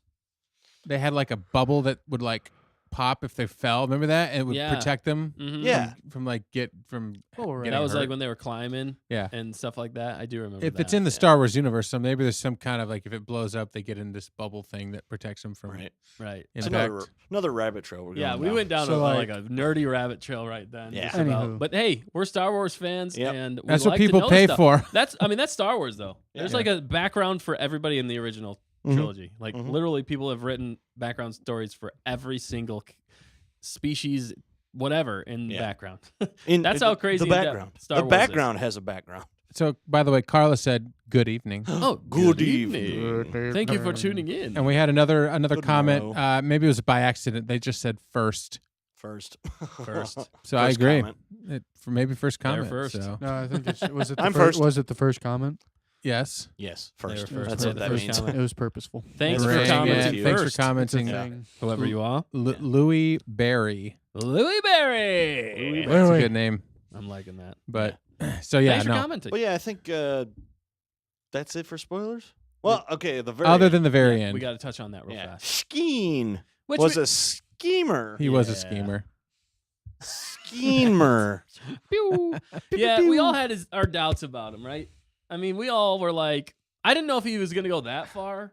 They had like a bubble that would like pop if they fell. Remember that? And it would Yeah. protect them Mhm. Yeah. from Oh, right. getting That was hurt. like when they were climbing Yeah. and stuff like that. I do remember If that. it's in the yeah. Star Wars universe, so maybe there's some kind of like if it blows up, they get in this bubble thing that protects them from Right. Right. It's impact. another rabbit trail. We're Yeah, going we down. went down So, like a nerdy rabbit trail right then. Yeah. just about. Anywho. But hey, we're Star Wars fans, Yep. and we That's what like to people know pay stuff. for. That's Star Wars though. There's Yeah. like a background for everybody in the original Mhm. trilogy. Like Mhm. literally, people have written background stories for every single species, whatever in the Yeah. background. In- That's how crazy the in depth background. Star the Wars is. background has a background. So, by the way, Carla said good evening, Oh, Good evening. Thank you for tuning in. and we had another Good comment. morrow. Maybe it was by accident. They just said first, First. so I First agree. comment. For maybe first They're comment. first. So No, I think was it the I'm first? first. Was it the first comment? yes, Yes, They were first. first. That's They what were that the first means. comment. It was purposeful. Thanks Bring for it. commenting Thanks for first. commenting. Yeah. Thing. Whoever you are. Louis Berry. Louis Berry. That's a good name. I'm liking that. But so yeah, Thanks for no. commenting. Well, yeah, I think that's it for spoilers. Well, okay, the very Other end. than the very Yeah, end, we got to touch on that real yeah, fast. Skeen Which was we- a schemer. he was a Yeah. schemer. Schemer. Pew. Yeah, we all had our doubts about him, right? I mean, we all were like, I didn't know if he was going to go that far.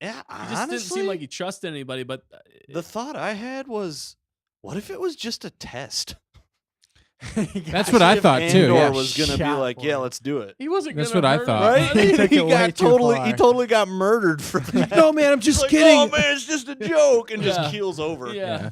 Yeah, He just honestly, didn't seem like he trusted anybody, but the thought I had was, what if it was just a test? That's what I If thought too. Andor Yeah. was gonna be Shot like, for yeah, it. let's do it. he wasn't That's gonna what I hurt thought. anybody. He took he it way got too totally, far. he totally got murdered for that. No, man, I'm He's just like, kidding. Oh man, it's just a joke, and Yeah. just keels over. Yeah.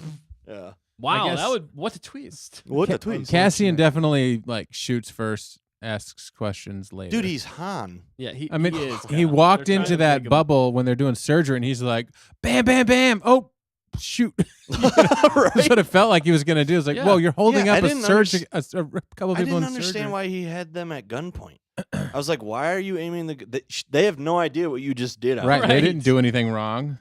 Yeah. Wow, guess- that would what a twist. What Ca- a tweet, Cassian definitely like shoots first, asks questions later. dude. He's Han. Yeah, I mean, he is. he kinda. walked They're trying into to that make him- bubble when they're doing surgery, and he's like, "Bam, bam, bam! Oh, shoot!" Right? That's what it felt like he was gonna do. It's like, Yeah. "Whoa, you're holding Yeah, I up a didn't surgery, a couple I people didn't in understand surgery." why he had them at gunpoint. I was like, why are you aiming they have no idea what you just did. Right, they Right. didn't do anything wrong.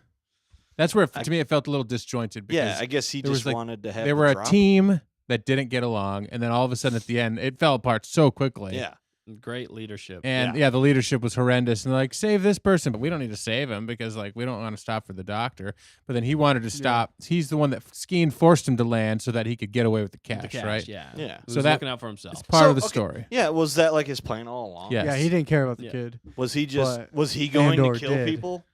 That's where, to me, it felt a little disjointed. Because Yeah, I guess he there was, just like- wanted to have. they the were a drop. team that didn't get along, and then all of a sudden at the end, it fell apart so quickly. Yeah. Great leadership. And yeah, the leadership was horrendous. And they're like, save this person, but we don't need to save him because like we don't want to stop for the doctor. But then he wanted to stop. He's the one that Skeen forced him to land so that he could get away with the cash, The cash, right? Yeah. Yeah. He So was that- looking out for himself. It's part So, of the okay. story. Yeah, was that like his plan all along? Yes. Yeah, he didn't care about the Yeah. kid. Was he just But was he going Andor to kill did. people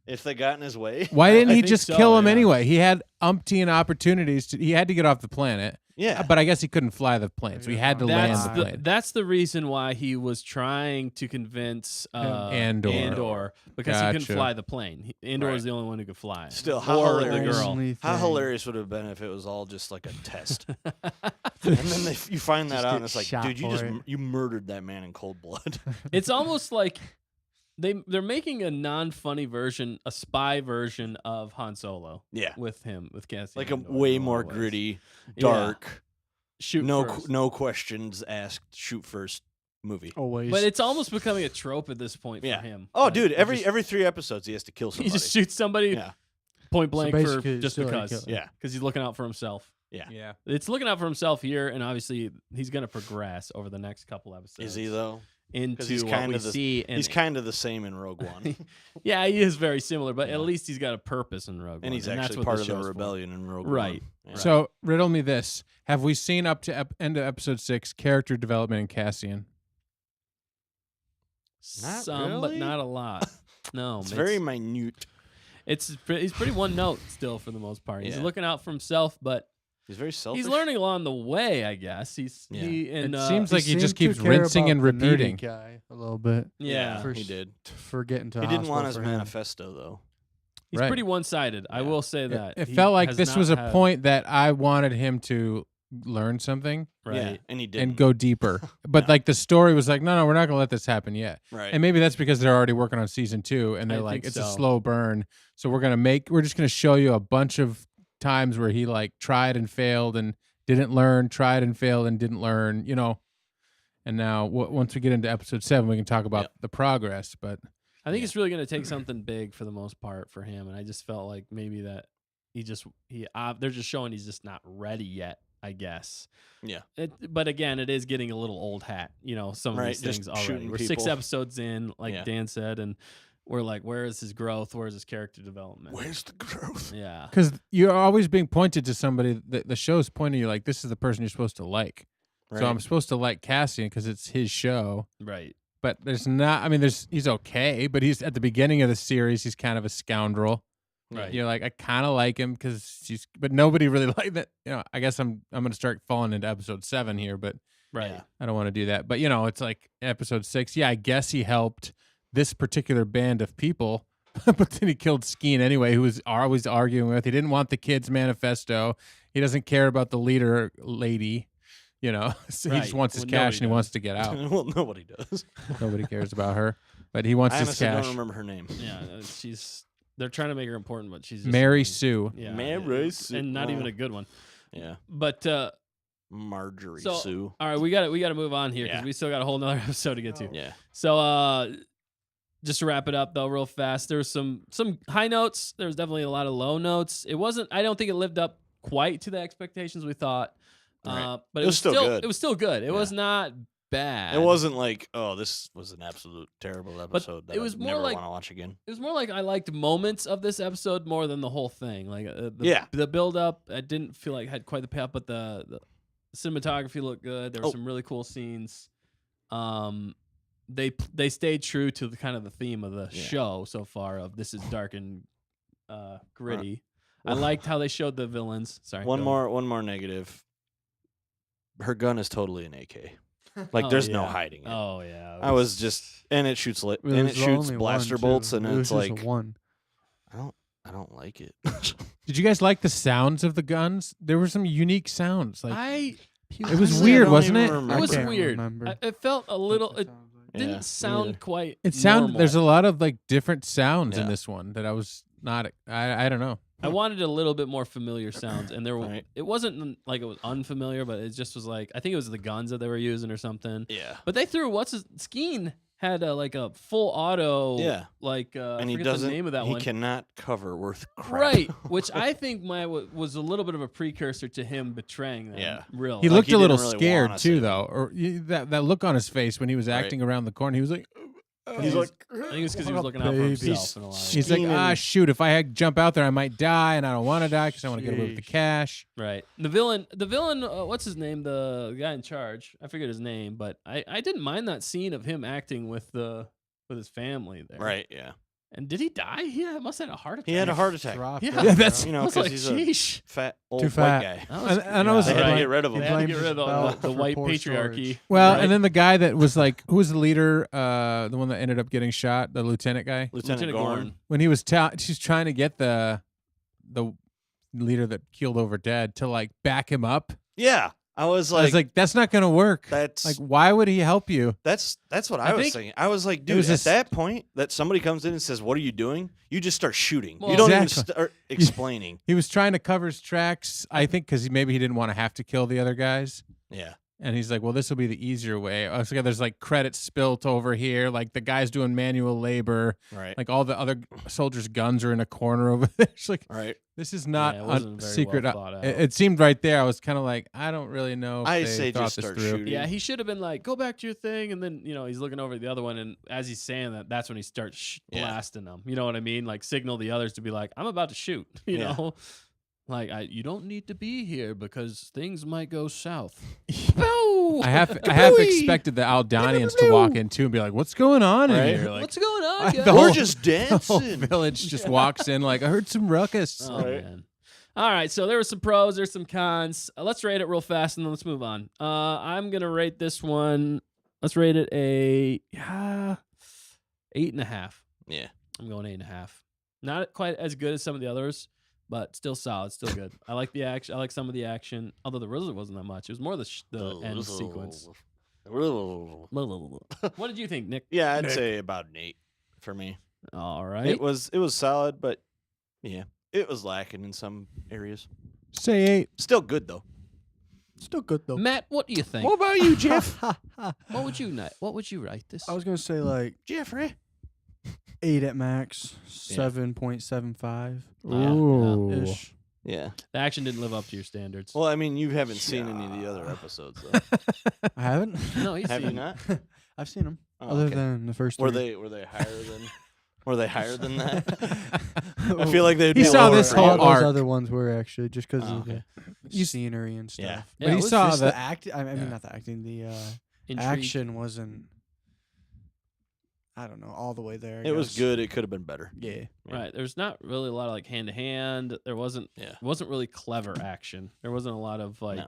if they got in his way? Why didn't I he think just so, kill him yeah. anyway? He had umpteen opportunities. He had to get off the planet. Yeah. But I guess he couldn't fly the plane, so he had to land That's the the plane. that's the reason why he was trying to convince Andor. because he couldn't Gotcha. fly the plane. Andor Right. was the only one who could fly. Still, how or the hilarious. girl. Only How thing. hilarious would it have been if it was all just like a test, and then you find that Just out, get and it's like, shot dude, you for just it. you murdered that man in cold blood. It's almost like they're making a non-funny version, a spy version of Han Solo Yeah, with him, with Cassian. like a Andor way in a lot more of ways. gritty, Yeah. dark, Shoot no first. no questions asked, shoot first movie. Always. But it's almost becoming a trope at this point Yeah. for him. Oh, Like, dude, he every just, 3 episodes he has to kill he somebody. just shoots somebody Yeah, point blank for basically just still because. kill- yeah, Because he's looking out for himself. Yeah. It's looking out for himself here, and obviously he's going to progress over the next couple episodes. is he though? Into he's what kind we of the- see. And He's kind of the same in Rogue One, yeah, he is very similar, but Yeah. at least he's got a purpose in Rogue One. and he's that's actually what part this of the show's for. rebellion in Rogue Right. One. Yeah. So riddle me this: have we seen up to end of episode 6 character development in Cassian? Not Some, but really? not a lot. No, it's very minute. he's pretty one note still for the most part. He's Yeah. looking out for himself, but He's very selfish. he's learning along the way, I guess. Yeah. And It seems like he seemed just to keeps care rinsing about and the nerdy repeating. guy a little bit. yeah, For he s- did. For getting to He didn't want his hospital for him. manifesto though. he's Right. pretty one-sided. I Yeah. will say that. It He felt like has this not was a had- point that I wanted him to learn something right? Yeah, and he did. and go deeper. But Yeah. like the story was like, no, we're not gonna let this happen yet. Right. And maybe that's because they're already working on season 2, and they're I like, think it's a so. slow burn. So we're just gonna show you a bunch of times where he like tried and failed and didn't learn, tried and failed and didn't learn, you know. And now once we get into episode 7, we can talk about Yep. the progress. But I think Yeah. it's really going to take something big for the most part for him, and I just felt like maybe that they're just showing he's just not ready yet. I guess. Yeah. But again, it is getting a little old hat. You know, some of Right, these just things already. shooting We're 6 people. episodes in, like Yeah. Dan said, and we're like, where is his growth? Where is his character development? Where's the growth? Yeah. Because you're always being pointed to somebody. The show's pointing you like, this is the person you're supposed to like. Right. So I'm supposed to like Cassian because it's his show. Right. But there's not. I mean, he's okay, but he's at the beginning of the series. He's kind of a scoundrel. Right. You're like, I kind of like him because but nobody really liked that. I guess I'm gonna start falling into episode 7 here, but Right. Yeah. I don't want to do that. But it's like episode 6. Yeah, I guess he helped this particular band of people, but then he killed Skeen anyway, who was always arguing with. He didn't want the kids' manifesto. He doesn't care about the leader lady. So he just wants his cash and he wants to get out. Well, nobody does. Nobody cares about her, but he wants I his honestly cash. don't remember her name. Yeah. They're trying to make her important, but she's just Mary Sue. Yeah. Mary Sue. And not even a good one. Yeah. But Marjorie So- Sue. all right, we got to move on here because Yeah. we still got a whole nother episode to get to. Yeah. So just to wrap it up though, real fast, there's some high notes. There's definitely a lot of low notes. I don't think it lived up quite to the expectations we thought. Right. But It was still good. It was still good. It Yeah. was not bad. It wasn't like, oh, this was an absolute terrible episode that it was I'd more never like- want to watch again. It was more like I liked moments of this episode more than the whole thing. Like Yeah. the build up, I didn't feel like had quite the payoff, but the cinematography looked good. There were some really cool scenes. They stayed true to the kind of the theme of the Yeah. show so far. Of this is dark and gritty. I Well- liked how they showed the villains. Sorry. One go ahead. more negative. Her gun is totally an AK. Like Oh, there's no yeah. hiding it. Oh yeah. I was just, and it shoots It and was it the shoots only blaster one, bolts, too. and It was it's just a like one. I don't like it. Did you guys like the sounds of the guns? There were some unique sounds. Like it was Honestly, I weird, don't wasn't even it? remember. It was can't weird. remember. It felt a little. It Yeah, didn't me sound neither. quite. it sounded. normal. There's a lot of like different sounds in Yeah. this one that I was not. I don't know. I wanted a little bit more familiar sounds, and Right. it wasn't like it was unfamiliar, but it just was like I think it was the guns that they were using or something. Yeah. But they threw Skeen had like a full auto. Yeah. Like And I he forget doesn't. the name of that he one. cannot cover worth crap. Right, which I think was a little bit of a precursor to him betraying them. Yeah. Real. He Like, looked he a little didn't really scared wanna too, say though. Or that look on his face when he was Right. acting around the corner. He was like, He's like, I think it's because he was What a looking out for baby. himself. In a lot of ways. he's like, Scheming. shoot! If I had jump out there, I might die, and I don't want to die because I want to get away with the Sheesh. cash. Right. The villain, what's his name? The guy in charge. I forget his name, but I didn't mind that scene of him acting with his family there. right, yeah. And did he die? Yeah, must have had a heart attack. He had a heart attack. Dropped Yeah. it, Yeah, that's- bro. You I know, was because like, he's a sheesh. fat old Too white fat. guy. That was- And I was They like, had to like- get rid of He him. They had to blamed get his rid of belt the for white poor patriarchy. storage. Well, Right. and then the guy that was like, who was the leader? The one that ended up getting shot, the lieutenant guy. Lieutenant Gorn. When he was she's trying to get the leader that keeled over Dad to like back him up. Yeah. I was I was like, that's not gonna work. that's Like, why would he help you? that's what I I was think saying. I was like, dude, was at just- that point that somebody comes in and says, "What are you doing?" You just start shooting. Well, you don't even Exactly. start explaining. He was trying to cover his tracks, I think, because maybe he didn't want to have to kill the other guys. Yeah. And he's like, well, this will be the easier way. I was like, there's like credits spilt over here. Like the guy's doing manual labor. Right. Like all the other soldiers' guns are in a corner over there. It's like, Right. this is not Yeah, it a wasn't very secret. well thought out. It seemed right there. I was kind of like, I don't really know if I they say thought just this start through. shooting. Yeah, he should have been like, go back to your thing. And then, he's looking over at the other one. And as he's saying that, that's when he starts Yeah. blasting them. You know what I mean? Like, signal the others to be like, I'm about to shoot. You Yeah. know? Like, you don't need to be here because things might go south. I have expected the Aldanians to walk in too and be like, what's going on Right? in here? Like, What's going on, the guys? whole- We're just the whole dancing. village just walks in like, I heard some ruckus. Oh, Right. man. All right, so there were some pros, there's some cons. Let's rate it real fast and then let's move on. I'm going to rate this one. Let's rate it a 8.5. Yeah. I'm going 8.5. Not quite as good as some of the others, but still solid, still good. I like the action. I like some of the action, although the Rizzle wasn't that much. It was more the end sequence. What did you think, Nick? Yeah, I'd say about an 8 for me. All right. It was solid, but yeah, it was lacking in some areas. Say 8. Still good though. Still good though. Matt, what do you think? What about you, Jeff? What would you write this? I was gonna say like Jeffrey? 8 at max, 7.75 Ooh. ish. Yeah. The action didn't live up to your standards. Well, I mean, you haven't seen any of the other episodes though. I haven't. no, he's Have you seen- not? I've seen them. Oh, Other okay. than the first. Were three. they higher than Were they higher than that? I feel like they'd He be saw lower this for whole you. All those arc. other ones were actually just because Oh, of okay. the scenery and stuff. Yeah. But he it was saw just the- the act. I mean, yeah. not the acting. The Intrigue. action wasn't. I don't know, all the way there. I It was guess. good. It could have been better. Yeah. Right. There's not really a lot of like hand to hand. There wasn't. Yeah. It wasn't really clever action. There wasn't a lot of like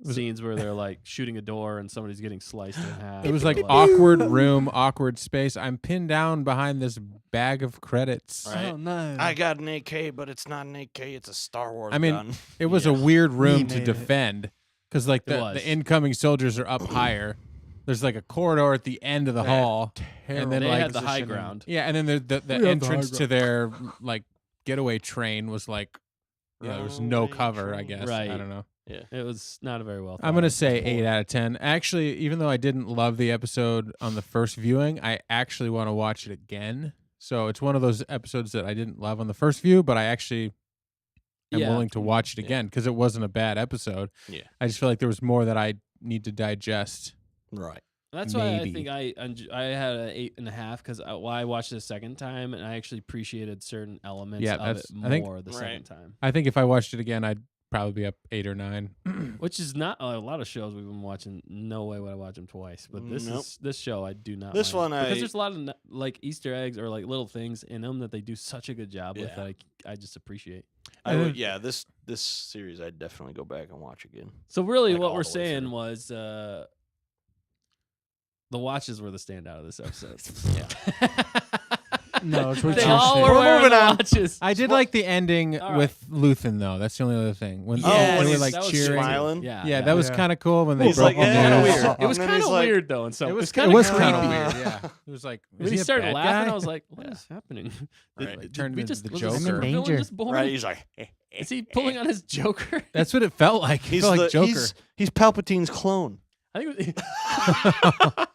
No. scenes where they're like shooting a door and somebody's getting sliced in half. It was like or, awkward room, awkward space. I'm pinned down behind this bag of credits. Right. Oh no. I got an AK, but it's not an AK. It's a Star Wars I mean, gun. It was Yeah. a weird room to made it. defend because like It was. the incoming soldiers are up higher. There's like a corridor at the end of the hall, and then They like had the high positioning. ground. yeah, and then the We had the entrance high to their like getaway train was like there was no Runaway cover. I train. guess Right. I don't know. It was not a very well. I'm gonna say 8 out of 10. Actually, even though I didn't love the episode on the first viewing, I actually want to watch it again. So it's one of those episodes that I didn't love on the first view, but I actually am Yeah. willing to watch it Yeah. again because it wasn't a bad episode. Yeah. I just feel like there was more that I need to digest. Right. That's why I Maybe. think I had an 8.5 because I watched it a second time and I actually appreciated certain elements Yeah, of it that's- I think- more the Right. second time. I think if I watched it again, I'd probably be up 8 or 9. Which is not a lot of shows we've been watching. No way would I watch them twice. But Nope. this show I do not. This mind. one because I- there's a lot of like Easter eggs or like little things in them that they do such a good job with Yeah. that I just appreciate. I And would, then- yeah, this series I'd definitely go back and watch again. So really, Like what all we're the way saying through. was the watches were the standout of this episode. No, it's what They you're all saying. were We're wearing moving the on. watches. I did like the ending All right. with Luthen though. That's the only other thing. When Oh, when they were he's- like that was cheering. smiling? Yeah, Yeah, that was Yeah. kind of cool when they He's broke like, the yeah, news. weird. It was And then kind he's of like- weird though, and so It was kind kind of of creepy. weird. Yeah, it was like When is he a started bad laughing, guy? I was like, "What is Yeah. happening?" Right. It turned we into just the was this Joker. supervillain Danger. just born? Right? He's like, Is he pulling on his Joker? That's what it felt like. It he's felt the like Joker. he's Palpatine's clone. I think. It was,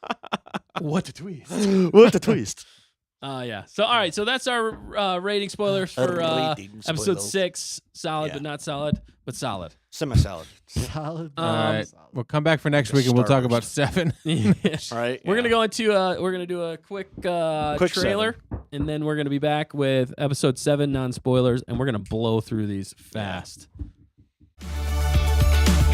what a twist! What the twist? Yeah. So all right. So that's our rating spoilers for Rating episode spoilers. 6. Solid, Yeah. but not solid, but solid. Semi-salad. Solid. Um, All right, solid. we'll come back for next Like a week and we'll Star talk about Wars. 7. All right. We're gonna go into we're gonna do a quick trailer, and then we're gonna be back with episode 7 non-spoilers, and we're gonna blow through these fast.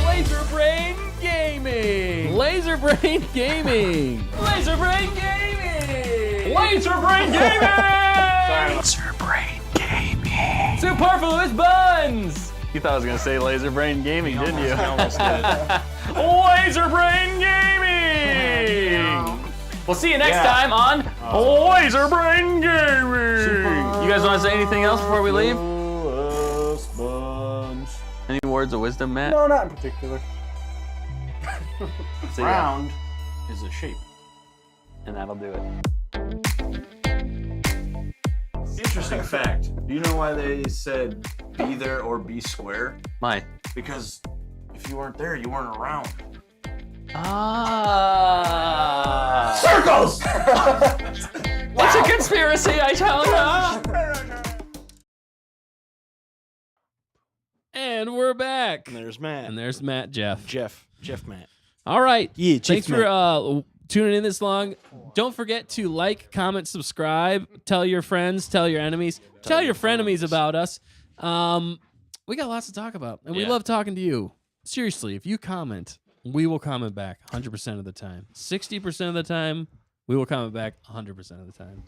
Laser Brain Gaming. Laser Brain Gaming. Laser Brain Gaming. Laser Brain Gaming. Laser Brain Gaming. Superfluous buns. You thought I was gonna say Laser Brain Gaming, didn't you? almost did. Laser Brain Gaming. We'll see you next time on Laser Brain Gaming. You guys want to say anything else before we leave? Any words of wisdom, Matt? No, not in particular. See ya. Round is a shape. And that'll do it. Interesting fact. Do you know why they said be there or be square? Mine. Because if you weren't there, you weren't around. Ah. Circles! It's a conspiracy, I tell you. And we're back. And there's Matt. And there's Matt Jeff. Jeff Matt. All right. Yeah, Thanks for tuning in this long. Don't forget to like, comment, subscribe. Tell your friends, tell your enemies, tell your frenemies about us. We got lots to talk about, and we Yeah. love talking to you. Seriously, if you comment, we will comment back 100% of the time. 60% of the time, we will comment back 100% of the time.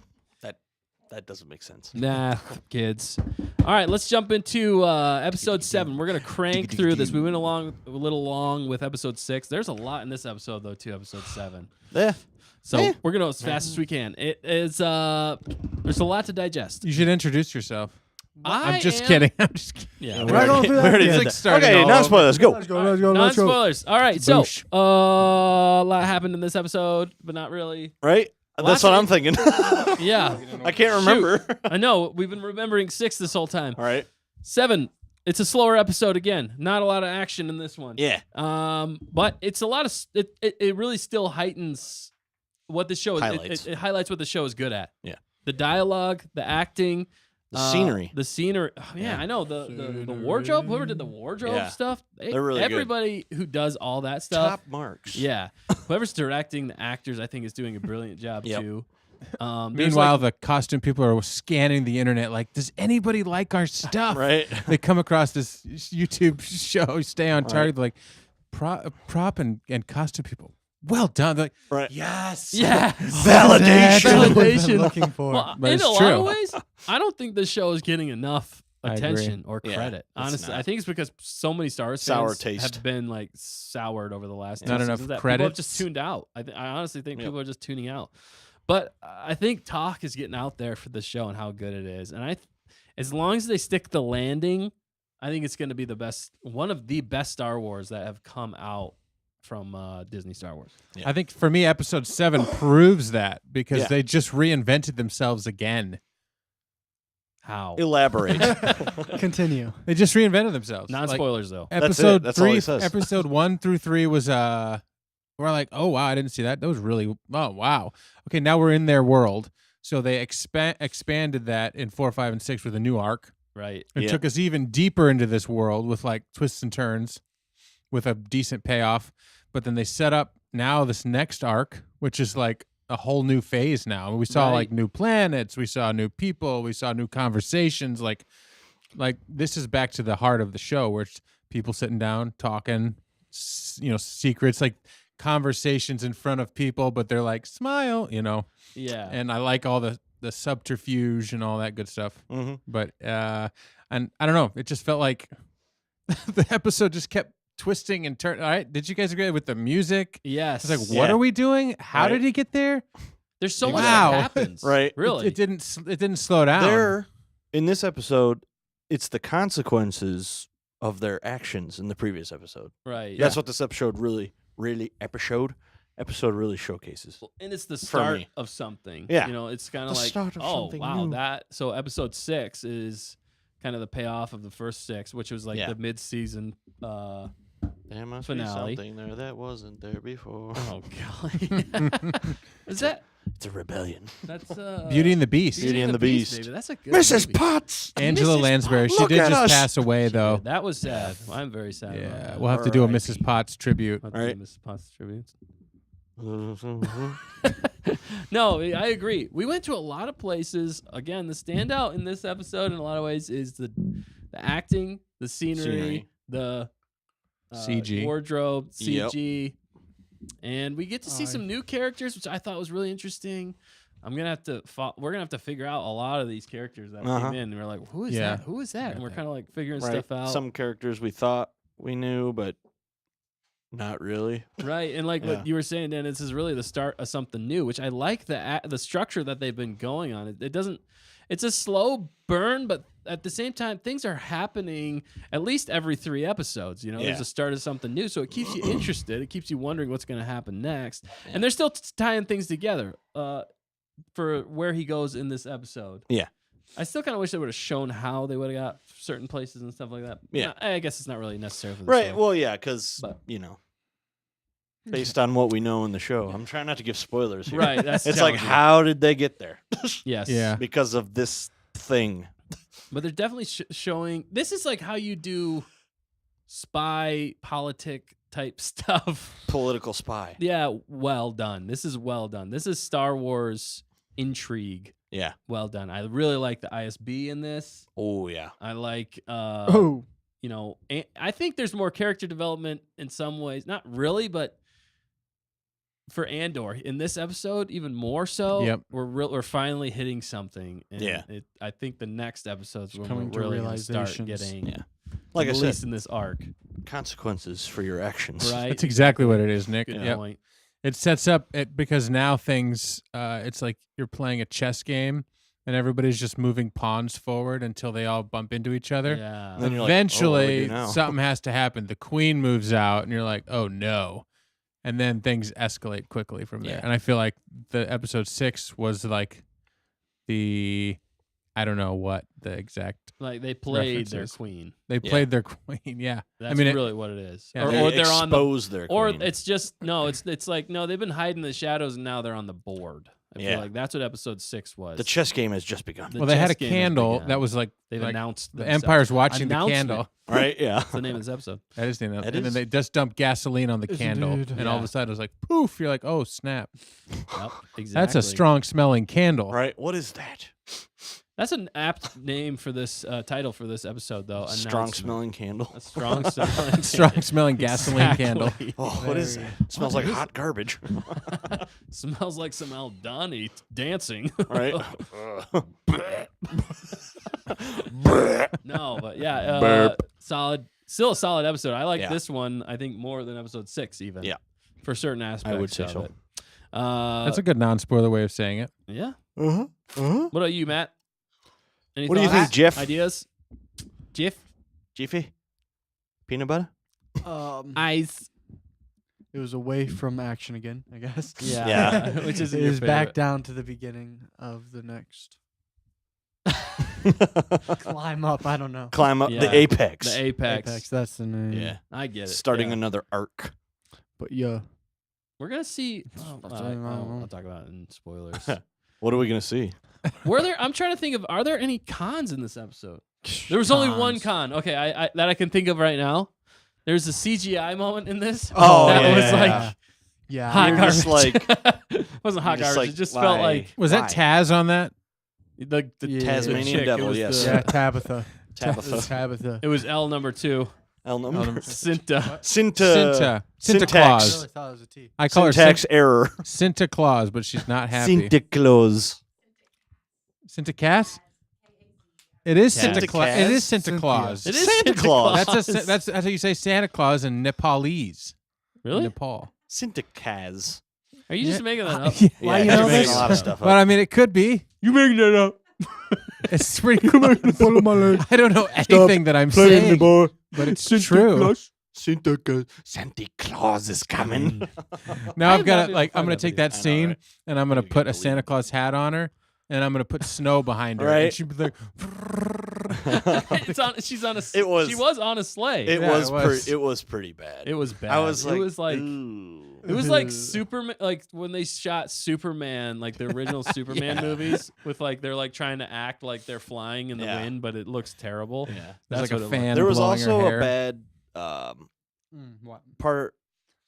That doesn't make sense. Nah, kids. All right, let's jump into episode 7. We're gonna crank through this. We went along a little long with episode 6. There's a lot in this episode though, too. Episode 7. Yeah. So we're gonna go as fast as we can. It is there's a lot to digest. You should introduce yourself. I'm just am- kidding. I'm just kidding. Yeah. We're not going through that already yet. did It's like that. starting Okay, all now over. spoilers. Go. Let's go. Let's go. Non Let's go. spoilers. All right, so Boosh. a lot happened in this episode, but not really. Right? That's what I'm thinking. Yeah, I can't remember. I know. We've been remembering 6 this whole time. All right. 7. It's a slower episode again. Not a lot of action in this one. Yeah. But it's a lot of it really still heightens what the show is. Highlights. It highlights what the show is good at. Yeah. The dialogue, the acting, The scenery. the scenery. Oh, yeah, I know the wardrobe. Whoever did the wardrobe Yeah. stuff, They're really good. everybody who does all that stuff. Top marks. Yeah, whoever's directing the actors, I think, is doing a brilliant job Yep. too. There's, Meanwhile, like, the costume people are scanning the internet like, does anybody like our stuff? Right. They come across this YouTube show, Stay on Right. Target, they're like, prop and costume people. Well done. They're like, Right. yes. yeah, Validation. What I've been Validation. looking for. well, But in it's a lot true. of ways, I don't think this show is getting enough I agree. attention or Yeah, credit. it's Honestly, I not. think it's because so many Star Wars Sour fans taste. have been like soured over the last Not two enough seasons that people have credits. just tuned out. I honestly think Yep. people are just tuning out. But I think talk is getting out there for the show and how good it is. And as long as they stick the landing, I think it's going to be one of the best Star Wars that have come out from Disney Star Wars. Yeah. I think for me, episode 7 proves that because Yeah. they just reinvented themselves again. How? Elaborate. Continue. They just reinvented themselves. Non Like, spoilers though. That's it. episode That's all he 3, says. episode 1 through 3 was we're like, oh wow, I didn't see that. That was really wow. Okay, now we're in their world. So they expanded that in 4, 5, and 6 with a new arc. Right. It Yeah. took us even deeper into this world with like twists and turns with a decent payoff. But then they set up now this next arc, which is like a whole new phase now. We saw Right. like new planets, we saw new people, we saw new conversations. Like this is back to the heart of the show where it's people sitting down talking, secrets, like conversations in front of people, but they're like, smile, Yeah. and I like all the subterfuge and all that good stuff. hmm But and I don't know, it just felt like the episode just kept twisting and turning. All right, did you guys agree with the music? Yes. It's like, what Yeah. are we doing? How Right. did he get there? There's so much Wow. that happens. Right. Really. It didn't slow down. There, in this episode, it's the consequences of their actions in the previous episode. Right. That's what this episode really showcases. Well, and it's the For start me. of something. Yeah. It's kind The of like, start of oh, something wow, new. so episode 6 is kind of the payoff of the first 6, which was like Yeah. the mid-season. There must Finale. be something there that wasn't there before. Oh god, is that It's a rebellion. that's Beauty and the Beast. Beauty and the Beast. baby. That's a good movie. Potts. Angela Mrs. Lansbury. She Look did at just us. pass away though. That was sad. I'm very sad. about Yeah, that. we'll have to do a R.I.P. Mrs. Potts tribute. I'll have to Right. do Mrs. Potts tributes. No, I agree. We went to a lot of places. Again, the standout in this episode in a lot of ways is the acting, the scenery. The CG. wardrobe, Yep. CG, and we get to see some new characters, which I thought was really interesting. I'm gonna have to. We're gonna have to figure out a lot of these characters that Uh-huh. came in. And we're like, who is Yeah. that? Who is that? And we're kind of like figuring Right. stuff out. Some characters we thought we knew, but not really. Right, and like Yeah. what you were saying, Dan, this is really the start of something new, which I like the structure that they've been going on. It doesn't. It's a slow burn, but at the same time, things are happening at least every 3 episodes. There's Yeah. a start of something new, so it keeps you interested. It keeps you wondering what's going to happen next, and they're still tying things together for where he goes in this episode. Yeah. I still kind of wish they would have shown how they would have got certain places and stuff like that. Yeah. I guess it's not really necessary for the Right. story. Well, yeah, because But- based on what we know in the show, I'm trying not to give spoilers here. Right, that's It's like, challenging. how did they get there? Yes. Yeah. Because of this thing. But they're definitely showing. This is like how you do spy politic type stuff. Political spy. Yeah, well done. This is well done. This is Star Wars intrigue. Yeah. Well done. I really like the ISB in this. Oh yeah. I like, Oh, I think there's more character development in some ways. Not really, but for Andor in this episode, even more so. Yep. We're finally hitting something. And Yeah. I think the next episode's when coming we're to really gonna start realizations. getting. Yeah. Like I at said, least in this arc, consequences for your actions. right? That's exactly what it is, Nick. Good Yep. point. It sets up it because now things it's like you're playing a chess game and everybody's just moving pawns forward until they all bump into each other. Yeah. Then you're like, oh, what do we Eventually do now? something has to happen. The queen moves out and you're like, "Oh no." And then things escalate quickly from there. Yeah. And I feel like the episode 6 was like I don't know what the exact Like they played their references. queen. they Yeah. played their queen, yeah. That's mean, really what it is. yeah, They or they're on the expose their or queen. it's just no, it's like no, they've been hiding in the shadows and now they're on the board. I feel Yeah. like that's what episode 6 was. The chess game has just begun. The Well, they had chess a game has candle begun. that was like They've like announced the themselves. Empire's watching the Announcement. candle. Right? Yeah. That's the name of this episode. That is the name. That And then is. they just dumped gasoline on the Yes, candle, indeed. and all of Yeah. a sudden it was like poof. You're like, oh snap! Yep, exactly. That's a strong smelling candle. Right? What is that? That's an apt name for this title for this episode, though. Strong Announcement. smelling candle. A strong smelling. Strong smelling gasoline candle. Exactly. Oh, what is Very- that? Smells like hot garbage. Smells like some Aldani dancing. Right? No, but yeah, Burp. solid. Still a solid episode. I like Yeah. this one. I think more than episode 6, even. Yeah. For certain aspects. would say of so. it. That's a good non-spoiler way of saying it. Yeah. Uh-huh. Uh-huh. What about you, Matt? Any What do you thoughts? think, Jeff? Ideas? Jeff? Jiffy? Peanut butter? Ice. It was away from action again, I guess. Yeah. Yeah. Which is It your is back favorite. down to the beginning of the next. Climb up. I don't know. Climb up Yeah. the apex. The Apex. Apex. That's the name. Yeah. I get it. Starting yeah. another arc. But yeah. We're gonna see. Oh, I don't know. I'll talk about it in spoilers. What are we going to see? Were there? I'm trying to think of. Are there any cons in this episode? There was only one con. Okay, I that I can think of right now. There's a CGI moment in this. Oh, that yeah, was yeah, like yeah. Yeah. hot You're garbage. just like- wasn't hot you're just garbage. like, it just why? felt like Was that Why? Taz on that? the Yeah. Tasmanian chick. devil, It was yes. Yeah, Tabitha. Tabitha. Tabitha. It was L number 2. Cinta. Cinta. Cinta syntax. I Claus. really thought it was a T. I call her Syntax error. Cinta Claus, but she's not happy. Santa Claus. Cinta Cass? It is Cat. Santa Claus. It is Santa Cynthia. Claus. It is Santa Santa Claus. That's how you say Santa Claus in Nepalese. Really? Nepal. Santa Kaz. Are you just making that up? Yeah. Yeah, Why you you're know making this? a lot of stuff But up. I mean, it could be. You making that up? It's pretty cool. I don't know anything that I'm saying, but it's true. Santa Claus. Santa Claus is coming. Now I I've have got not to been like able I'm to gonna find take that that I know, scene right? and I'm gonna You put gotta a Santa leave. Claus hat on her and I'm gonna put snow behind her. Right. And she'd be like, It's on. She's on a. It was- She was on a sleigh. It Yeah, was. it was. It was pretty bad. It was bad. I was like, It was like. ooh. It was like Superman, like when they shot Superman, like the original Superman Yeah. movies, with like they're like trying to act like they're flying in the Yeah. wind, but it looks terrible. Yeah. there's That's like what a it fan. There was blowing her also hair. a bad What? part.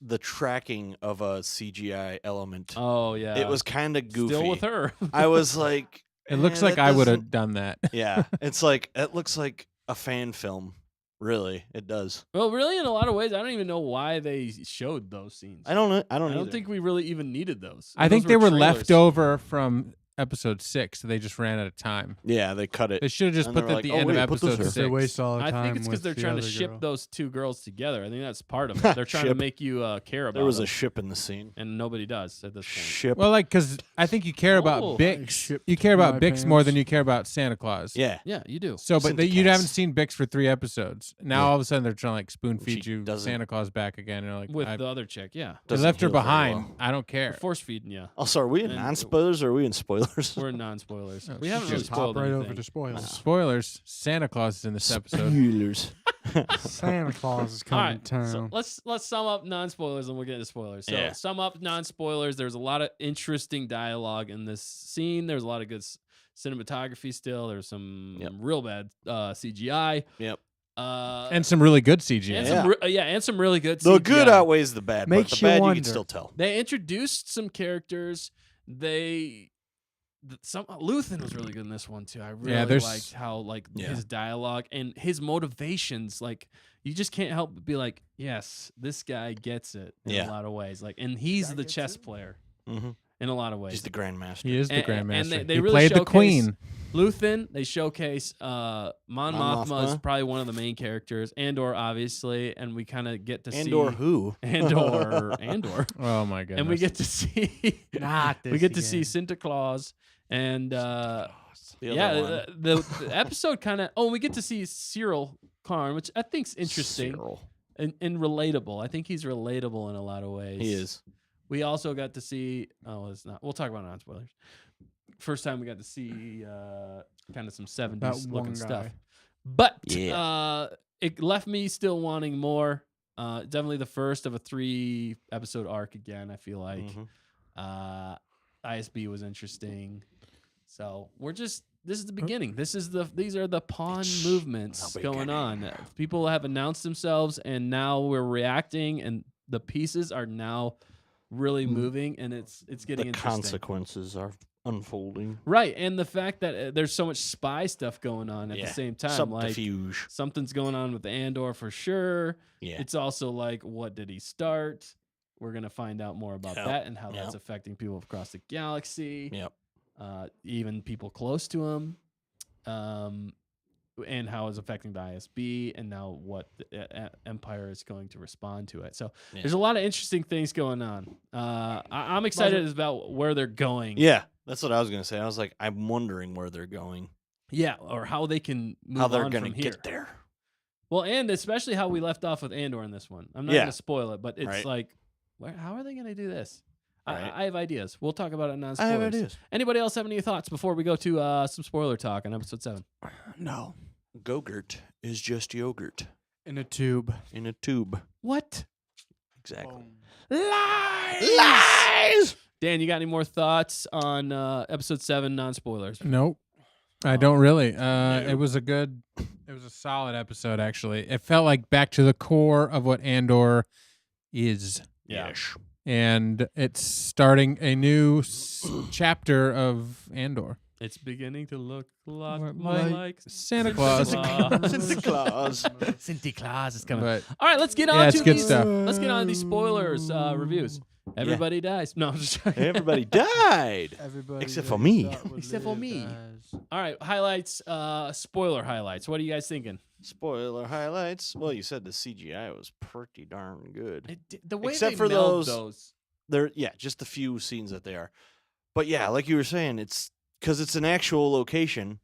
The tracking of a CGI element. Oh yeah, It was kind of goofy. still with her. I was like, It looks "Eh, like that I would have doesn't-" done that. Yeah, it's like it looks like a fan film. Really, it does. Well, really, in a lot of ways, I don't even know why they showed those scenes. I don't know. I I don't. don't either. think we really even needed those. I Those think they were trailers. left over from episode 6, so they just ran out of time. Yeah, they cut it. They should have just And put they that were at the like, "Oh, end of wait, put this episode here." 6. They waste all the I time. think it's because with they're the trying to other ship girl. those two girls together. I think that's part of it. They're trying to Ship. make you care about. There was them, a ship in the scene. and nobody does at this point. Ship. Well, like, because I think you care Oh. about I Bix. shipped You care about my Bix more than pants. you care about Santa Claus. Yeah. Yeah, you do. So, but Santa you Claus. haven't seen Bix for 3 episodes. Now Yeah. all of a sudden they're trying to like spoon feed She you doesn't- Santa Claus back again. And you're like, With I, the other chick, yeah, they Doesn't left her heal very behind. well. I don't care. force feeding you. Also, are we in And- non-spoilers or are we in spoilers? We're non spoilers. Oh, We haven't shit. really Just hop spoiled right anything. over to spoilers. Spoilers. Santa Claus is in this episode. Spoilers. Santa Claus is All coming right, to town. so let's sum up non spoilers and we'll get into spoilers. So Yeah. sum up non spoilers. There's a lot of interesting dialogue in this scene. There's a lot of good cinematography. Still, there's some Yep. real bad CGI. Yep. And some really good CGI. and Yeah. some and some really good. The CGI. good outweighs the bad, Makes but the you bad you wonder. can still tell. They introduced some characters. Some Luthen was really good in this one too. I really there's- liked how like Yeah. his dialogue and his motivations. Like you just can't help but be like, yes, this guy gets it in Yeah. a lot of ways. Like, and he's Guy the gets chess it? player Mm-hmm. in a lot of ways. He's the grandmaster. He is the And- Grandmaster. and they he really played the showcase- Queen. Luthen, they showcase Mon Mon Mothma is Mothma. probably one of the main characters. Andor, obviously, and we kind of get to And/or see who? Andor, Oh my goodness. and we get to see Not we this get to see again. Santa Claus, and The other yeah, one. the episode kind of. Oh, we get to see Cyril Karn, which I think's interesting Cyril. and relatable. I think he's relatable in a lot of ways. He is. We also got to see. Oh, it's not. We'll talk about non spoilers. First time we got to see kind of some 70s That looking one stuff, guy. but Yeah. it left me still wanting more. Definitely the first of a 3-episode arc again. I feel like. Mhm. ISB was interesting. So this is the beginning. These are the pawn movements going on. People have announced themselves, and now we're reacting, and the pieces are now really moving, and it's getting The interesting. consequences are unfolding. Right, and the fact that there's so much spy stuff going on at the same time, Subterfuge. like something's going on with Andor for sure. Yeah. It's also like, what did he start? We're gonna find out more about that and how that's affecting people across the galaxy. Yep. Even people close to him, and how it's affecting the ISB, and now what the Empire is going to respond to it. So there's a lot of interesting things going on. I'm excited about where they're going. Yeah, that's what I was gonna say. I was like, I'm wondering where they're going. Yeah, or how they can move How they're on gonna from here. get there. Well, and especially how we left off with Andor in this one. I'm not going to spoil it, but it's Right. like, how are they going to do this? Right. I have ideas. We'll talk about it in I non-spoilers. have ideas. Anybody else have any thoughts before we go to some spoiler talk on episode 7? No. Gogurt is just yogurt In a tube. in a tube. What? Exactly. Lies! Dan, you got any more thoughts on episode 7 non-spoilers? Nope. I don't really. It was a solid episode, actually. It felt like back to the core of what Andor is. Yeah. Yes. And it's starting a new chapter of Andor. It's beginning to look a lot Like more like Santa Claus. Santa Claus. Santa Claus is coming. But All right, let's get on yeah, to it's good these. stuff. Let's get on to these spoilers reviews. Everybody dies. No, I'm just joking. Everybody died. Everybody Except for me. Except for me. All right, highlights, spoiler highlights. What are you guys thinking? Spoiler highlights. Well, you said the CGI was pretty darn good. The way Except they for meld those- Just the few scenes that they are. But yeah, like you were saying, it's because it's an actual location,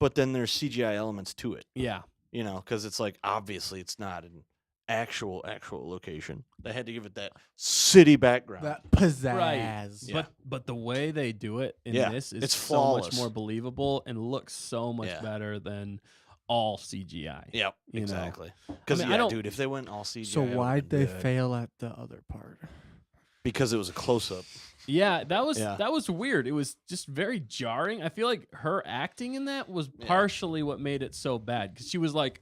but then there's CGI elements to it. Yeah. You know, because it's like obviously it's not an actual location. They had to give it that city background. That pizzazz. Right. Yeah. But the way they do it in Yeah, this is it's so much flawless. more believable and looks so much Yeah. better than all CGI. Yep, you know. exactly. Because I don't- dude, if they went all CGI, So it would've why'd been they good. fail at the other part? Because it was a close up. Yeah, that was Yeah. that was weird. It was just very jarring. I feel like her acting in that was Yeah. partially what made it so bad because she was like,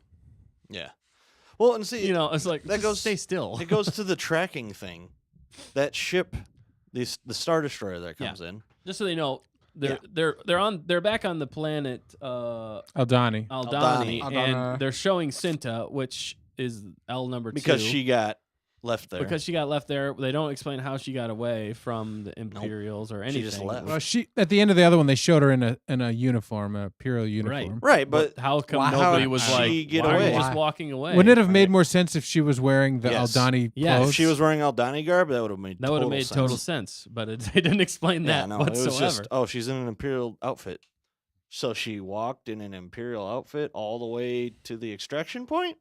Yeah. Well, and see, you know, it's like that just goes- stay still. it goes to the tracking thing. That ship, the Star Destroyer that comes in. Just so they know, they're back on the planet Aldani. Aldani, Aldani. and they're showing Cinta, which is L number 2. Because she got left there. Because she got left there. They don't explain how she got away from the Imperials or anything. She just left. Well, she at the end of the other one, they showed her in a uniform, a Imperial uniform. Right, but how come Why- nobody how was did like, she get why are you away? just walking away? Wouldn't it have made Right. more sense if she was wearing the Yes. Aldani Yes. clothes? if she was wearing Aldani garb, that would have made That would have made total sense, but they didn't explain that no, whatsoever. it was just she's in an Imperial outfit. So she walked in an Imperial outfit all the way to the extraction point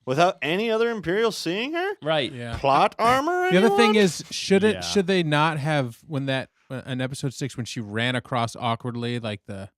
without any other Imperial seeing her? Right. Yeah. Plot armor? The other thing anyone? is, should Yeah. they not have when that in episode 6 when she ran across awkwardly like the,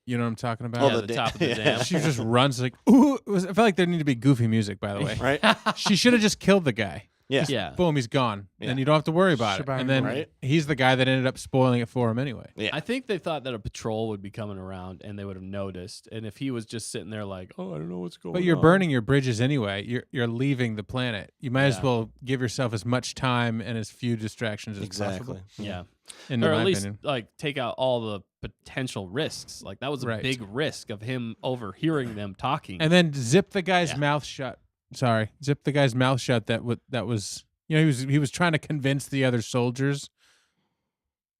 you know what I'm talking about? Yeah, the top of the dam. She just runs like ooh. I felt like there needed to be goofy music. By the way, right? she should have just killed the guy. Yeah. Yeah. Boom, he's gone. Yeah. And you don't have to worry about Shebang, it. And then right? he's the guy that ended up spoiling it for him anyway. Yeah. I think they thought that a patrol would be coming around and they would have noticed. And if he was just sitting there like, oh, I don't know what's going on. But you're burning your bridges anyway. You're leaving the planet. You might as Yeah. well give yourself as much time and as few distractions as Exactly. possible. Yeah. In Or my at least opinion. like take out all the potential risks. Like that was a Right. big risk of him overhearing them talking. And then zip the guy's Yeah. mouth shut. Sorry, zip the guy's mouth shut. That was you know he was trying to convince the other soldiers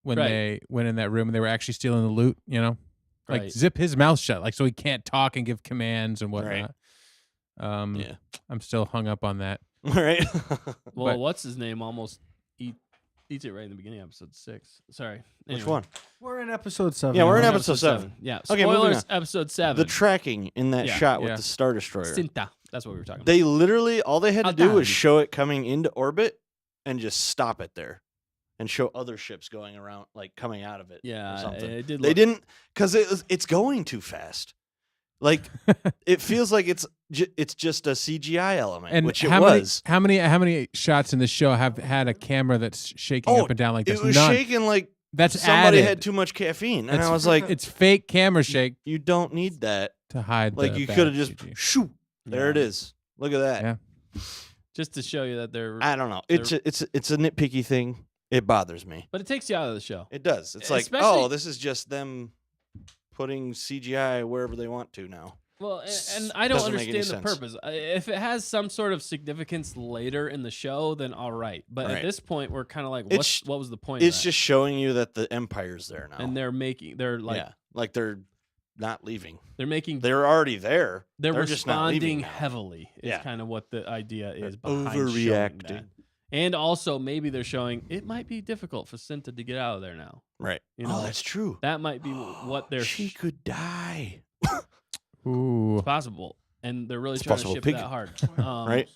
when Right. they went in that room and they were actually stealing the loot. You know, like Right. zip his mouth shut, like so he can't talk and give commands and whatnot. Yeah. I'm still hung up on that. Right? well, but- what's his name almost eats it right in the beginning of episode 6. Sorry. Which Anyway. one? We're in episode 7. Yeah, we're in We're episode 7. Yeah. Okay, moving Spoilers, on. episode 7. The tracking in that Yeah. shot with Yeah. the Star Destroyer. Cinta. That's what we were talking about. They literally, all they had to do was Aldani. show it coming into orbit and just stop it there and show other ships going around, like coming out of it. Yeah, or something. it did They look- didn't, because it's going too fast. Like it feels like it's just a CGI element, And which it how was. Many, how many shots in the show have had a camera that's shaking Oh, up and down like this? It was None. shaking like That's somebody added. had too much caffeine, and It's- I was like, it's fake camera shake you don't need that. to hide. Like the you bad could have just CG. shoo. There it Yeah. is. Look at that. Yeah. Just to show you that they're. I don't know. It's a nitpicky thing. It bothers me. But it takes you out of the show. It does. It's like, Especially- oh, this is just them putting CGI wherever they want to now. Well, and I don't Doesn't make any understand the sense. purpose. If it has some sort of significance later in the show, then all right. But Right. at this point, we're kind of like, It's- what was the point? of It's that? just showing you that the Empire's there now. and they're like yeah, like they're not leaving. they're making They're already there. they're just not leaving responding now. heavily. Is Yeah. kind of what the idea They're is behind showing overreacting. that. And also, maybe they're showing it might be difficult for Cinta to get out of there now. Right. You know, oh, that's true. That might be what they're She could die. Ooh. possible, and they're really It's trying to possible. ship Pig. that hard, Right?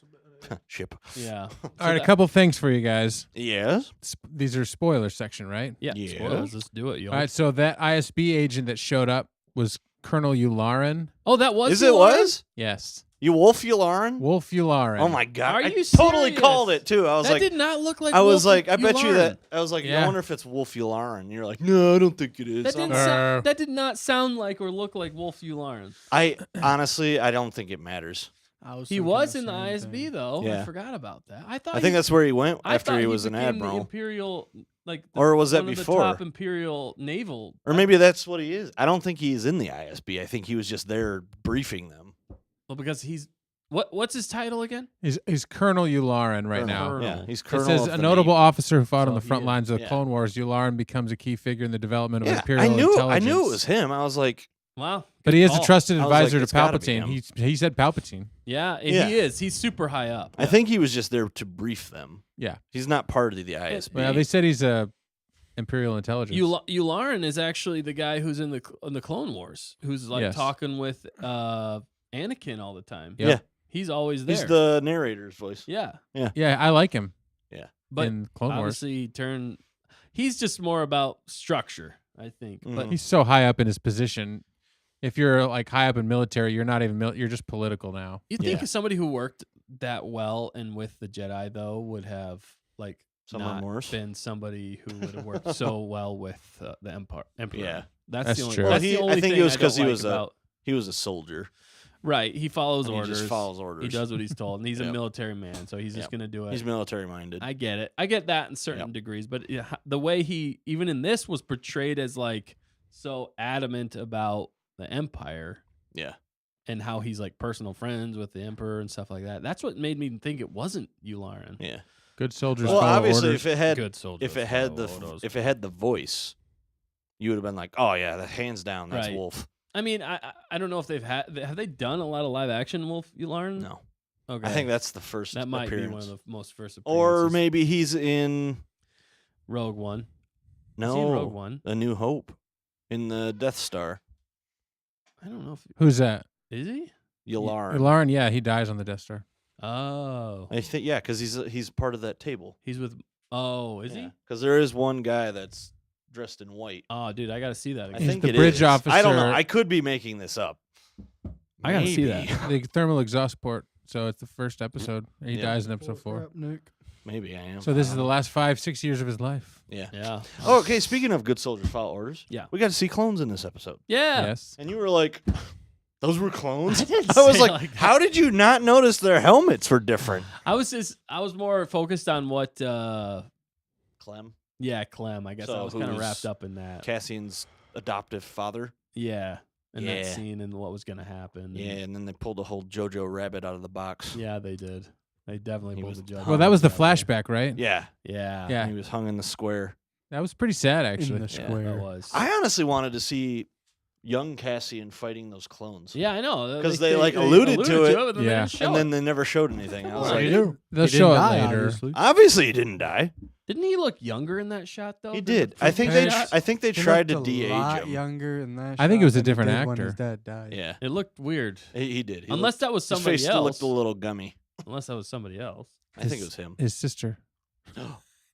Ship. Yeah. All right, a couple things for you guys. Yes. These are spoiler section, right? Yeah. Yeah. Spoilers. Let's do it, yo. All right, so that ISB agent that showed up was Colonel Yularen. Oh, that was. Is it Lauren? was? Yes, You Wolf Yularen? Wolf Yularen. Oh my god. Are I you totally serious? called it too. I was That like did not look like. I was Wolf like, I bet you Yularen. that I was like, Yeah. I wonder if it's Wolf Yularen. You're like, no, I don't think it is. That didn't. That did not sound like or look like Wolf Yularen. I honestly I don't think it matters. He was in the ISB though. I Yeah. forgot about that. I thought. I think that's where he went I after thought he was an became the admiral. Imperial, like, Or was that one of before? the top Imperial naval? Or maybe that's what he is. I don't think he's in the ISB. I think he was just there briefing them. Well, because he's what's his title again? He's Colonel Yularen right Colonel. now. Colonel. Yeah, he's It Colonel. says of a the notable Navy. officer who fought on So the front he- lines of the yeah. Clone Wars. Yularen becomes a key figure in the development of Yeah, Imperial I knew intelligence. it was him. I was like, Wow. But good he is a call. trusted I was like, advisor it's to gotta be Palpatine. him. He said Palpatine. Yeah, Yeah. he is. He's super high up. I think he was just there to brief them. Yeah. He's not part of the ISB. Well, they said he's a Imperial intelligence. Yularen is actually the guy who's in the Clone Wars, who's like Yes. talking with Anakin all the time. Yep. Yeah. He's always there. He's the narrator's voice. yeah, Yeah, I like him but in Clone Wars. obviously he's just more about structure, I think. But Mhm. He's so high up in his position. If you're like high up in military, you're not even you're just political now. you think Yeah. somebody who worked that well and with the Jedi though would have like Someone not worse? been somebody who would have worked so well with the Emperor. Yeah. That's the That's only. true. That's Well, the he- I only think it thing was I 'cause don't he like was about. He was a soldier. Right, he follows And orders. He just follows orders. He does what he's told, and he's a Yep. military man, so he's just Yep. gonna do it. He's military minded. I get it. I get that in certain degrees, but yeah, the way he even in this was portrayed as like so adamant about the Empire Yeah. and how he's like personal friends with the Emperor and stuff like that. That's what made me think it wasn't Yularen. Yeah. Good soldiers Well, follow obviously, orders. if it had Good soldiers. if it had the follow orders. if it had the voice, you would have been like, oh yeah, that hands down, that's Right. Wolf. I mean, I don't know if have they done a lot of live action Wolf Yularen? No, Okay. I think that's the first. that might appearance. be one of the most first Or appearances. maybe he's in Rogue One. no Is he in Rogue One? A New Hope in the Death Star. I don't know if Who's that? is he. Yularen. Yularen, yeah, he dies on the Death Star. Oh, I think yeah, because he's part of that table. he's with. Oh, is he? Because there is one guy that's dressed in white. Oh, dude, I gotta see that I again. He's think the it bridge is. I don't know. officer. I could be making this up. I gotta see Maybe. that. The thermal exhaust port. So it's the first episode. He Yeah. dies in episode 4. Nick. Maybe I am. So this is I the don't last 5-6 years of his life. know. Yeah. Yeah. Oh, okay. Speaking of good soldiers follow orders, Yeah. we got to see clones in this episode, Yeah. Yes. and you were like, "Those were clones." I didn't I was say like, like that. "How did you not notice their helmets were different?" I was more focused on what. Clem, Yeah, Clem. I guess I So was kind of who's wrapped up in that. Cassian's adoptive father. Yeah, and that Yeah. scene and what was gonna happen. Yeah, and then they pulled a whole Jojo rabbit out of the box. Yeah, they did. They definitely He pulled was the judge. Well, that was the out there. flashback, right? Yeah, Yeah. Yeah. he was hung in the square. That was pretty sad, In actually. the Yeah, square. That was. I honestly wanted to see young Cassian fighting those clones. Yeah, I know. 'Cause they, like, alluded to it, but then they yeah. didn't show and it. then they never showed anything. I was Well, like, he They'll He show it didn't die, later. obviously. obviously he didn't die. Didn't he look younger in that shot though? He than did. the I think first they. shot? I think they He tried to looked a de-age lot him. younger in that. I think it was shot a than he different did when his actor. dad died. Yeah, It looked weird. he did. He Unless that was his somebody face still else. looked a little gummy. Unless that was somebody else. I think it was him. His sister.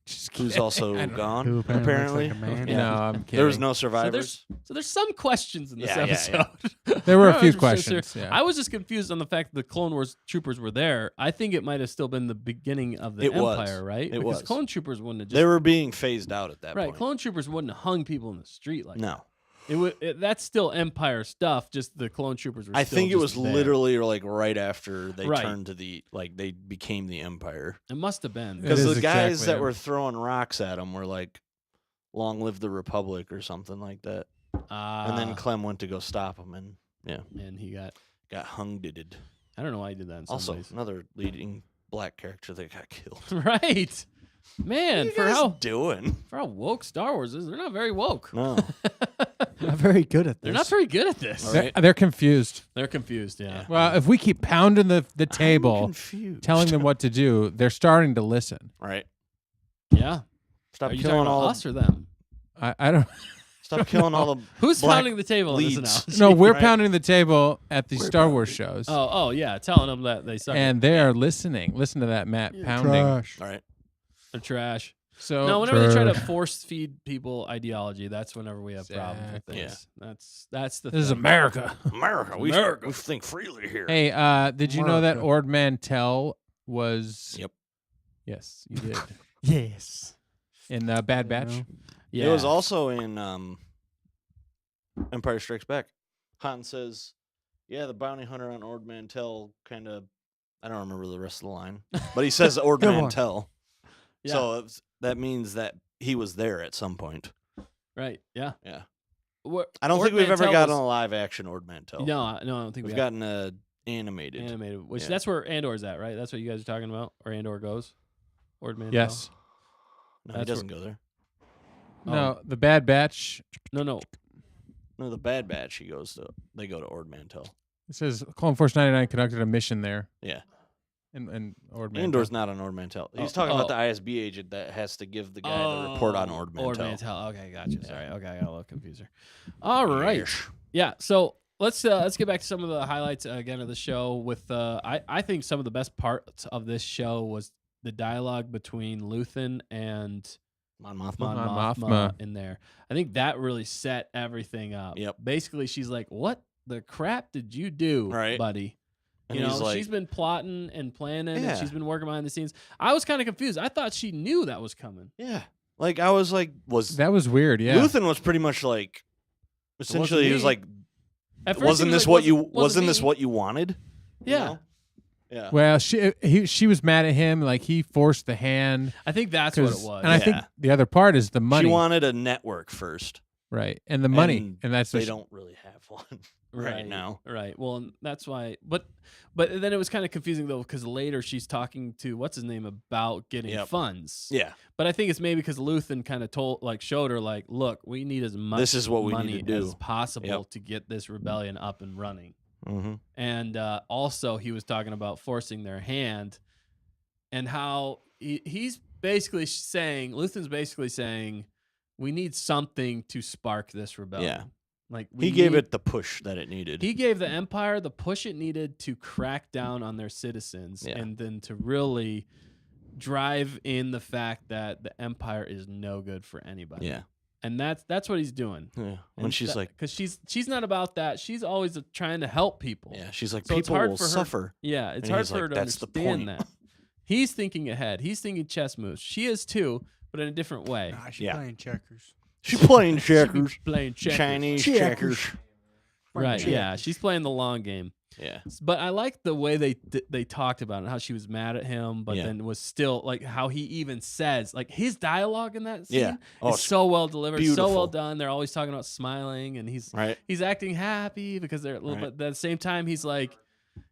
Just who's kidding. also I don't know. gone. Who apparently Apparently, looks like a man. Yeah. No, I'm kidding. There was no So survivors. there's some questions in this Yeah, yeah, episode. There were a I'm few not 100% questions, sure. yeah. I was just confused on the fact that the Clone Wars troopers were there. I think it might have still been the beginning of the It was. Empire, right? It because was. Clone troopers wouldn't have just They were being phased out at that right. point. Clone troopers wouldn't have hung people in the street like that. No, That's still Empire stuff. Just the clone troopers were. I still think it just was there. literally like right after they Right. turned to they became the Empire. It must have been. It Because is the guys exactly that it. were throwing rocks at him were like, "Long live the Republic" or something like that. And then Clem went to go stop him, and and he got. got hung-did. I don't know why he did that. In some Also, ways. another leading black character that got killed. right, man. What For are you guys how doing? for how woke Star Wars is, they're not very woke. No, Not very good at this. They're not very good at this. All They're, right. they're confused. They're confused. Yeah. Well, if we keep pounding the I'm table, confused. telling them what to do, they're starting to listen. Right. Yeah. Stop Are you killing talking about all. us or them? I don't. Stop killing all the. Who's Black pounding the table in this leads. analogy? No, we're Right. pounding the table at the We're Star Wars pounding. shows, Oh, yeah, telling them that they suck. and they are listening. Listen to that, Matt, pounding. Trash. All right. They're trash. So No, whenever they try to Trash. force feed people ideology, that's whenever we have problems with Exactly. things. That's the. this is thing. America. America. We America. we think freely here. Hey, did you know that America. Ord Mantell was? Yep. Yes, you did. Yes. In Bad Batch. know. Yeah. It was also in Empire Strikes Back. Han says, "Yeah, the bounty hunter on Ord Mantell kind of." I don't remember the rest of the line, but he says Ord Come on. Mantell. Yeah. So that means that he was there at some point. Right. Yeah. Yeah. I I don't think we've ever gotten a live action Ord Mantell. No, I don't think we've we have gotten animated. animated. Which Yeah. that's where Andor's at, right? That's what you guys are talking about, where Andor goes. Ord Mantell. Yes. No, he That's doesn't go there. No, the Bad Batch. No. No, the Bad Batch. They go to Ord Mantell. It says Clone Force 99 conducted a mission there. Yeah. And Ord Mantell. Andor's not on Ord Mantell. He's talking about the ISB agent that has to give the guy the report on Ord Mantell. Ord Mantell. Okay, gotcha. Yeah. Sorry. Okay, I got a little confused there. All right. Yes. Yeah. So let's get back to some of the highlights again of the show. With I think some of the best parts of this show was the dialogue between Luthen and Mon Mothma. Mon Mon Mothma Mothma. in there. I think that really set everything up. Yep. Basically, she's like, "What the crap did you do, Right. buddy?" And You know, he's like, she's been plotting and planning, Yeah. and she's been working behind the scenes. I was kind of confused. I thought she knew that was coming. yeah. Like I was like, That was weird, yeah. Luthen was pretty much like, essentially he was me. like, At first, wasn't he was this like, what you wasn't this me. what you wanted? You Yeah. know? Yeah. Well, she was mad at him, like he forced the hand. I think that's what it 'cause- was. And I think Yeah. the other part is the money, She wanted a network first. right? And the money, And and that's what They she- don't really have one right now. Right. Well, and that's why. But then it was kind of confusing though, because later she's talking to what's his name about getting Yep. funds. Yeah. But I think it's maybe because Luthen kind of showed her like, look, we need as much This is what we need money to do. as possible Yep. to get this rebellion up and running. Mm-hmm. And also he was talking about forcing their hand, and how he's basically saying, Luthen's basically saying, we need something to spark this rebellion. Yeah. Like He gave it the push that it needed. He gave the Empire the push it needed to crack down on their citizens, Yeah. and then to really drive in the fact that the Empire is no good for anybody. yeah. And that's what he's doing. Yeah. When she's like, because she's not about that. She's always trying to help people. yeah, she's like, So it's people hard will for her- suffer. Yeah, it's And hard he's for like, her to "That's the understand point." that. He's thinking ahead. He's thinking chess moves. She is too, but in a different way. Nah, she's Yeah. playing checkers. She's playing She be checkers. playing checkers. Chinese Checkers. checkers. Right? Checkers. Yeah, she's playing the long game. Yeah. But I like the way they talked about it, how she was mad at him, but Yeah. then was still like how he even says, like his dialogue in that scene Yeah. Oh, is it's so well delivered, so well beautiful. done. They're always talking about smiling, and he's right. acting happy because they're a little Right. bit. At the same time, he's like,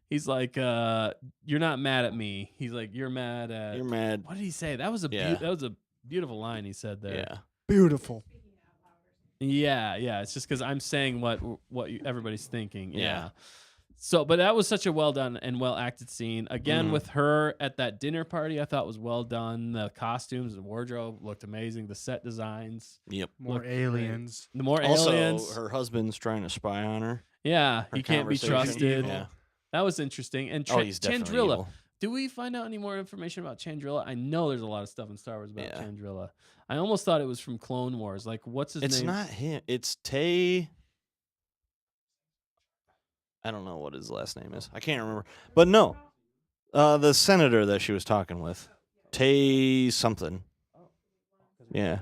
you're not mad at me. He's like, you're mad at. You're mad. What did he say? That was a Yeah. that was a beautiful line he said there. Yeah. Beautiful. Yeah. It's just because I'm saying what everybody's thinking. Yeah. Yeah. So, but that was such a well done and well acted scene. Again, Mhm. with her at that dinner party, I thought was well done. The costumes and wardrobe looked amazing. The set designs, Yep. More Look, aliens. the more Also, aliens. her husband's trying to spy on her. Yeah, Her he can't be conversation. trusted. Yeah. That was interesting. And Oh, he's definitely Chandrilla, evil. do we find out any more information about Chandrila? I know there's a lot of stuff in Star Wars about Yeah. Chandrila. I almost thought it was from Clone Wars. Like, what's his It's name? not him. It's Tay. I don't know what his last name is. I can't remember. But no, the senator that she was talking with, Tay something. Yeah.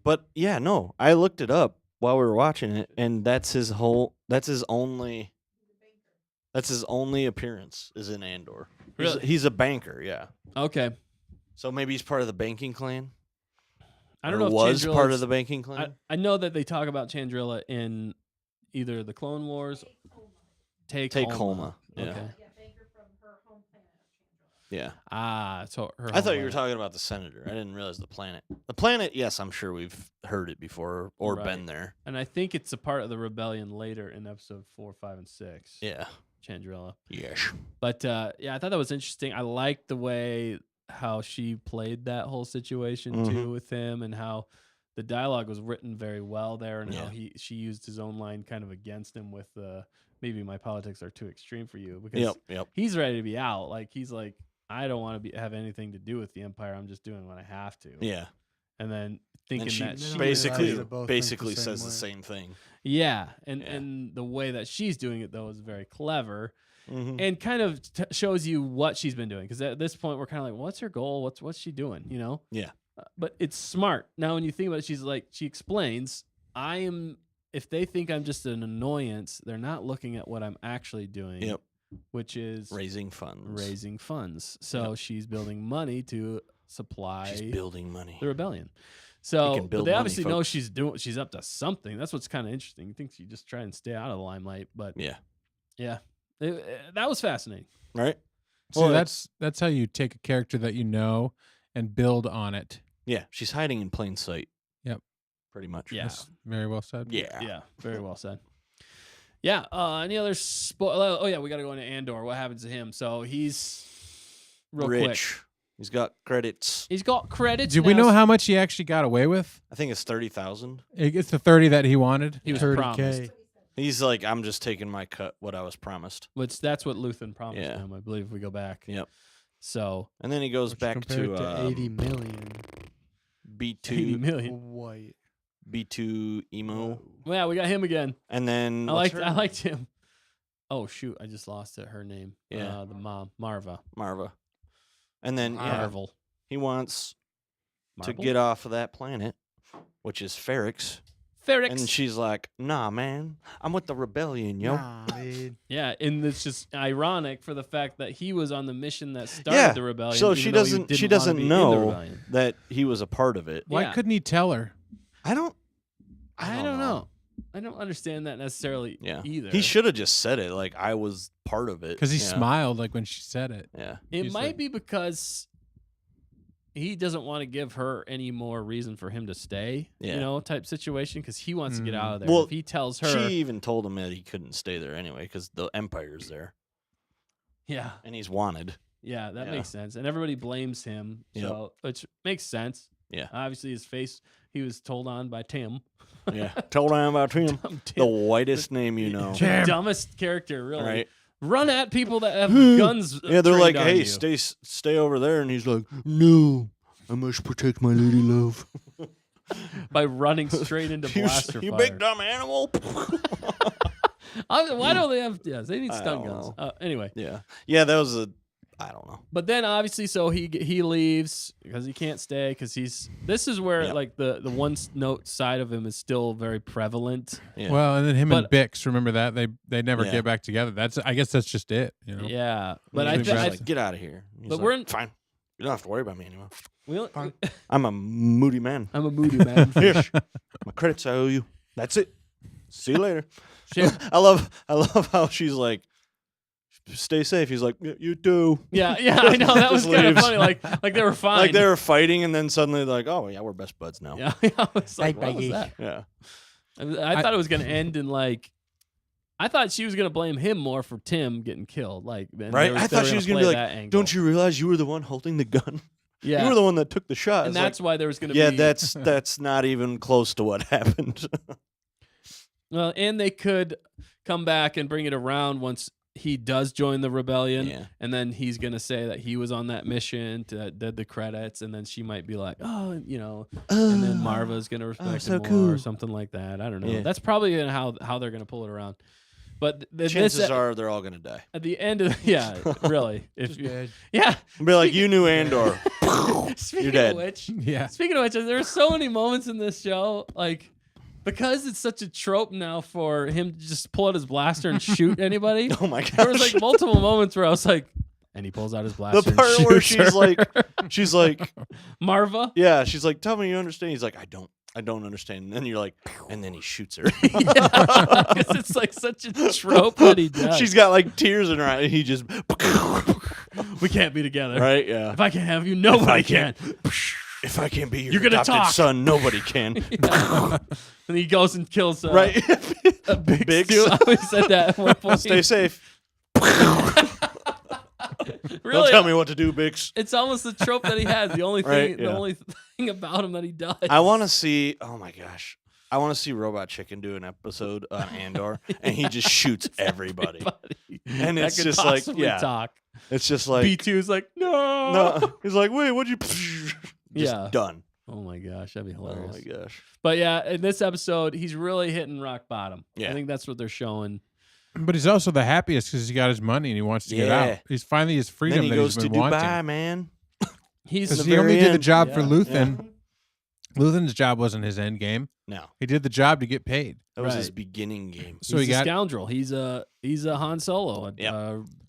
But yeah, no, I looked it up while we were watching it, and that's his only appearance is in Andor. Really? He's a banker, yeah. Okay. So maybe he's part of the banking clan. I don't Or know if was Chandrila part is- of the banking clan. I know that they talk about Chandrila in either the Clone Wars. Take Homa. Yeah. Okay. Yeah. Ah, so her. I thought you were homeplanet. talking about the senator. I didn't realize the planet. The planet, yes, I'm sure we've heard it before or Right. been there. And I think it's a part of the rebellion later in episode 4, 5, and 6. Yeah. Chandrila. Yes. But yeah, I thought that was interesting. I liked the way how she played that whole situation too Mhm. with him, and how the dialogue was written very well there, and how Yeah. she used his own line kind of against him with maybe my politics are too extreme for you, because Yep. he's ready to be out. Like, he's like, I don't want to have anything to do with the Empire. I'm just doing what I have to. Yeah. And then thinking And she that They don't she basically realize they both think the same says the way. same thing. yeah, and Yeah. and the way that she's doing it though is very clever. Mhm. And kind of shows you what she's been doing, because at this point we're kind of like, what's her goal? What's she doing? You know? Yeah. But it's smart. Now when you think about it, she's like, she explains, if they think I'm just an annoyance, they're not looking at what I'm actually doing. Yep. Which is Raising funds. raising funds. So Yep. she's building money to supply She's building money. the rebellion. So can but build they money, obviously know folks. she's up to something. That's what's kind of interesting. You think she just try and stay out of the limelight, but Yeah. yeah, that was fascinating. Right? So Well, that's how you take a character that you know and build on it. Yeah. She's hiding in plain sight. Yep. Pretty much. Yeah. That's very well said. Yeah. Yeah, very well said. Yeah. Any other? Oh yeah, we got to go into Andor. What happens to him? So he's real quick. Rich. He's got credits. He's got credits. Did we now. know how much he actually got away with? I think it's 30,000. It's the 30 that he wanted. He was 30K. promised? He's like, I'm just taking my cut, what I was promised. That's what Luthen promised Yeah. him, I believe. If we go back. Yep. So And then he goes Which back compared to 80 million 80 B2 million. white. B2 emo. Well, yeah, we got him again. And then I what's liked her- him. Oh shoot, I just lost it. Her name. Yeah. The mom, Marva. Marva. And then Marvel. he wants Marvel? to get off of that planet, which is Ferrix. Ferrix. And she's like, nah, man, I'm with the rebellion, yo. Nah, dude. Yeah, and it's just ironic for the fact that he was on the mission that started Yeah, the rebellion. so even she though he doesn't- didn't she wanna doesn't be in the know. rebellion. That he was a part of it. Why Yeah. couldn't he tell her? I don't know. I don't understand that necessarily Yeah. either. He should have just said it, like I was part of it. Because he Yeah. smiled like when she said it. Yeah. It He's might like- be because he doesn't want to give her any more reason for him to stay, Yeah. type situation, because he wants to get Mm. out of there. Well, if he tells her, She even told him that he couldn't stay there anyway because the Empire's there yeah, and he's wanted. that Yeah. makes sense. And everybody blames him, Yep. so which makes sense. Yeah. Obviously, his face, he was told on by Tim. Yeah. Told him about him. Dumb The Tim. whitest name you know. The dumbest character, really. Right? Run at people that have guns. Yeah, they're like, trained on hey, you." stay over there. And he's like, no, I must protect my lady love. by running straight into blaster you fire. big dumb animal. Why don't they have? Yes, they need I stun don't guns. know. Anyway, Yeah, that was I don't know. but then obviously, so he leaves because he can't stay because this is where Yep. like the one note side of him is still very prevalent. Yeah. Well, and then him and But- Bix, remember that they never Yeah. get back together. I guess that's just it. You know. Yeah, but He's I, He's th- just I like, get out of here. He's but like, we're in- fine. You don't have to worry about me anymore. we don't- Fine. I'm a moody man. I'm a moody man. Here, my credits I owe you. That's it. See you later. Shit. I love how she's like, stay safe. He's like, you too. yeah, I know that was Just kind of leaves. funny. Like they were fine. Like they were fighting, and then suddenly they're like, oh yeah, we're best buds now. Yeah, I was like, Bye, what was bye. that? Yeah. I thought it was gonna end in like. I thought she was gonna blame him more for Tim getting killed. Like, and Right? they were- I they thought were she was gonna play be like, that angle. don't you realize you were the one holding the gun? Yeah, You were the one that took the shot. and It's that's why there was gonna like, yeah, be. that's not even close to what happened. Well, and they could come back and bring it around once he does join the rebellion, Yeah. and then he's gonna say that he was on that mission that did the credits, and then she might be like, oh, you know, and then Marva's gonna respect so him more cool. or something like that. I don't know. Yeah. That's probably how they're gonna pull it around. But Chances are they're all gonna die. at the end of really, if Just you, dead. yeah. Be like, you knew Andor. Speaking You're dead. of which, Yeah. speaking of which, there are so many moments in this show, like because it's such a trope now for him to just pull out his blaster and shoot anybody. Oh my gosh. There was like multiple moments where I was like, and he pulls out his blaster. The part and where shoots she's like, Marva. yeah, she's like, tell me you understand. He's like, I don't understand. And then you're like, and then he shoots her. Because it's like such a trope that he does. She's got like tears in her eyes. And he just, We can't be together. right? Yeah. If I can't have you, nobody can. If I can't be your You're gonna adopted talk. son, nobody can. And he goes and kills Right? a big Biggs. Stu. I always said that at one point. Stay safe. Really, Don't tell me what to do, Bix. it's almost the trope that he has. The only thing, Right, the yeah. only thing about him that he does. I want to see, oh my gosh. I want to see Robot Chicken do an episode on Andor, and he just shoots everybody. And that it's could just like, possibly yeah. talk. It's just like, B2's like, no. no. He's like, wait, what'd you? Just Yeah. done. Oh my gosh, that'd be Oh hilarious. my gosh. But yeah, in this episode, he's really hitting rock bottom. I Yeah. think that's what they're showing. But he's also the happiest because he got his money and he wants to get Yeah. out. He's finally his freedom Then he that goes he's to been Dubai, wanting. man. He's Because the he only very did the end. job for Yeah. Luthen. Luthen's job wasn't his end game. No, He did the job to get paid. that was his Right. beginning game. So he's he a got scoundrel. He's a Han Solo, Yep.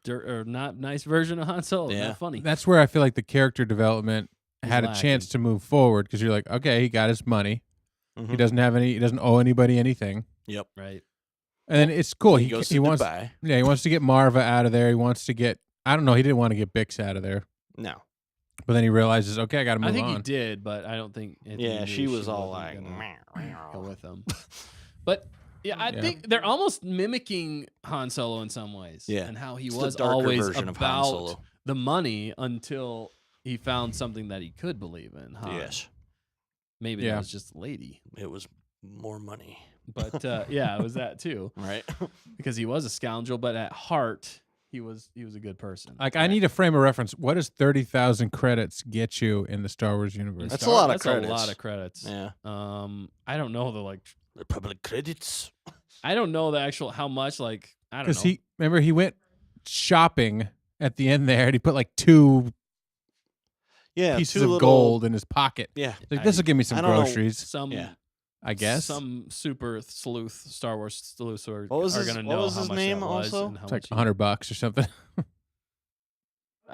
or not nice version of Han Solo. Yeah. Not funny. that's where I feel like the character development He's had a lacking. chance to move forward because you're like, okay, he got his money. He Mhm. doesn't owe anybody anything. Yep. Right. And then it's cool. He goes to he wants Dubai. yeah, he wants to get Marva out of there. He wants to get I don't know, he didn't want to get Bix out of there. No. But then he realizes, okay, I got to move I think on. he did, but I don't think. Anthony Yeah, knew she was all wasn't like, gonna go with him. But yeah, I Yeah. think they're almost mimicking Han Solo in some ways. Yeah. and how he It's was the darker always version of Han about Solo. the money until he found something that he could believe in. Han. Yes, Maybe Yeah. that was just a lady. it was more money, But yeah, it was that too. right? Because he was a scoundrel, but at heart, he was a good person. Like I need a frame of reference. What does 30,000 credits get you in the Star Wars universe? That's a lot of That's credits. a lot of credits. Yeah, I don't know the the public credits. I don't know the actual how much. Like, I don't know. Because he went shopping at the end there and he put like 2 Yeah, pieces two of little- gold in his pocket. Yeah, Like this will give me I some don't know. groceries, some Yeah. I guess. some super sleuth Star Wars sleuths are, What was are his- gonna what know was how his much name that was also? and how It's like much he- $100 or something.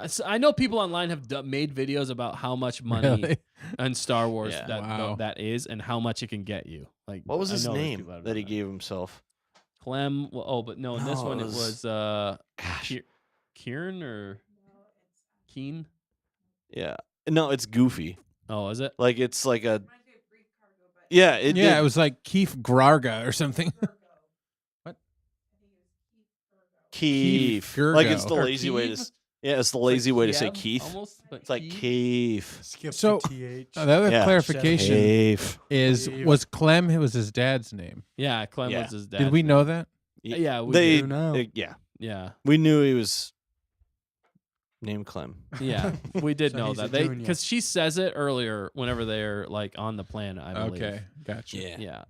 So I know people online have made videos about how much money Really? in Star Wars Yeah. Wow. that is and how much it can get you. Like, What was I his know there's name people that he done gave himself? Clem. Well, oh, but no, in this No, one it it was- was Gosh, Kieran or Keen. yeah. No, it's Goofy. Oh, is it? Like it's like a. Yeah, it Yeah, did. it was like Keith Grarga or something. Keith. Keith Like it's the Or lazy way to. Keith? Yeah, it's the lazy way to say Kiev, Keith. Almost, but It's like Keith. Keith. Skip So- the TH. The other Yeah. clarification Keith. is Keith. was Clem was his dad's name. Yeah, Clem Yeah. was his dad. Did we know that? Yeah, we They. do know. Yeah, Yeah, we knew he was named Clem. yeah, we did So know he's a that. They junior. because she says it earlier whenever they're like on the planet. I believe. Okay, gotcha. Yeah.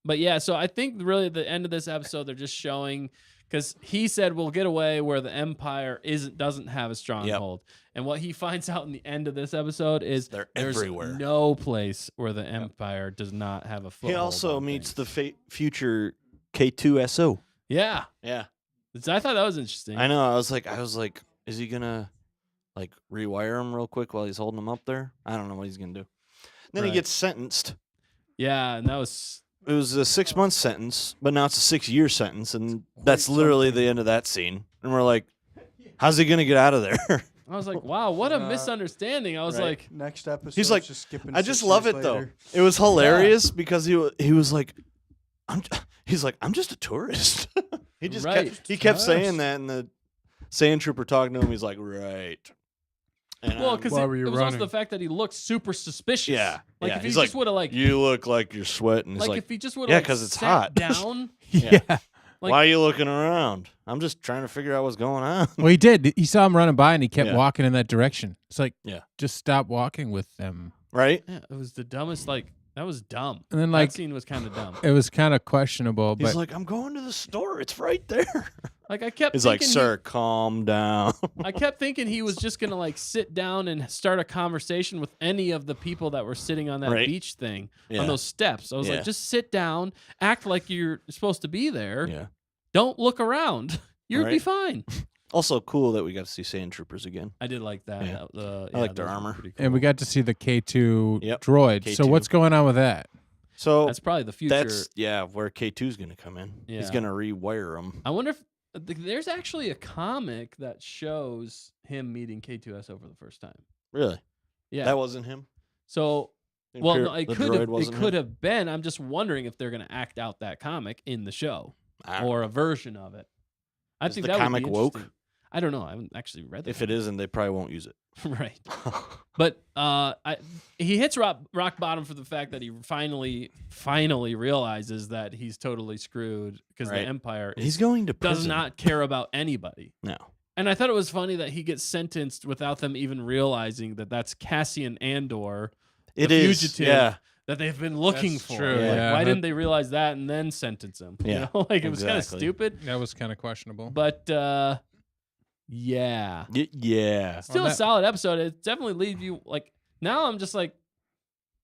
But yeah, so I think really at the end of this episode, they're just showing because he said we'll get away where the Empire doesn't have a stronghold, and what he finds out in the end of this episode is They're there's everywhere. no place where the Empire does not have a foothold. He also on meets things. the future K2SO. Yeah, Yeah, I thought that was interesting. I know. I was like, is he gonna like rewire him real quick while he's holding him up there? I don't know what he's gonna do. Then he Right. gets sentenced. Yeah, and that was It was a 6-month sentence, but now it's a 6-year sentence, and that's literally the end of that scene. And we're like, how's he gonna get out of there? I was like, wow, what a Uh, misunderstanding. I was right. like, Next episode. He's like, just skipping. I 6 just love years it though. later. It was hilarious because he was like, he's like, I'm just a tourist. he just Right. kept saying that, and the sand trooper talking to him. He's like, right. And well, I'm- because Why it, were you was also running? the fact that he looked super suspicious. Yeah, like yeah. if he He's just like, would have like you look like you're sweating. He's like, like, if he just would yeah, have 'cause it's sat hot. down Yeah. Like- Why are you looking around? I'm just trying to figure out what's going on. Well, he did. He saw him running by, and he kept Yeah. walking in that direction. It's like, Yeah. just stop walking with them. Right? Yeah, it was the dumbest. Like that was dumb. And then, That like, scene was kind of dumb. it was kind of questionable. He's But like, I'm going to the store. It's right there. Like I kept. He's like, thinking sir, calm down. I kept thinking he was just gonna like sit down and start a conversation with any of the people that were sitting on that Right. beach thing Yeah. on those steps. I was Yeah. like, just sit down, act like you're supposed to be there. Yeah. Don't look around. You'll be Right. fine. Also cool that we got to see sand troopers again. I did like that. Yeah. Yeah, I like their those were armor. pretty cool. and we got to see the K2 Yep, droid. So K2. what's going on with that? So That's probably the future. that's where K2's going to come in. He's Yeah. going to rewire them. I wonder if there's actually a comic that shows him meeting K2SO for the first time. Really? Yeah. That wasn't him? So The well, Imperial- no, it the could droid have. It wasn't could him? have been. I'm just wondering if they're going to act out that comic in the show or a version of it. I Is think the that comic would be woke? interesting. I don't know. I haven't actually read the If it isn't, they probably won't use it. right. But he hits rock bottom for the fact that he finally realizes that he's totally screwed because Right. the Empire He's going to prison. does not care about anybody. No. And I thought it was funny that he gets sentenced without them even realizing that that's Cassian Andor, It the is. fugitive Yeah. that they've been looking That's for. true, Like, yeah. why That- didn't they realize that and then sentence him? Yeah, You know? Like it was kind of exactly. stupid. That was kind of questionable. But yeah. Yeah. Still Well, a that- solid episode. It definitely leaves you like now I'm just like,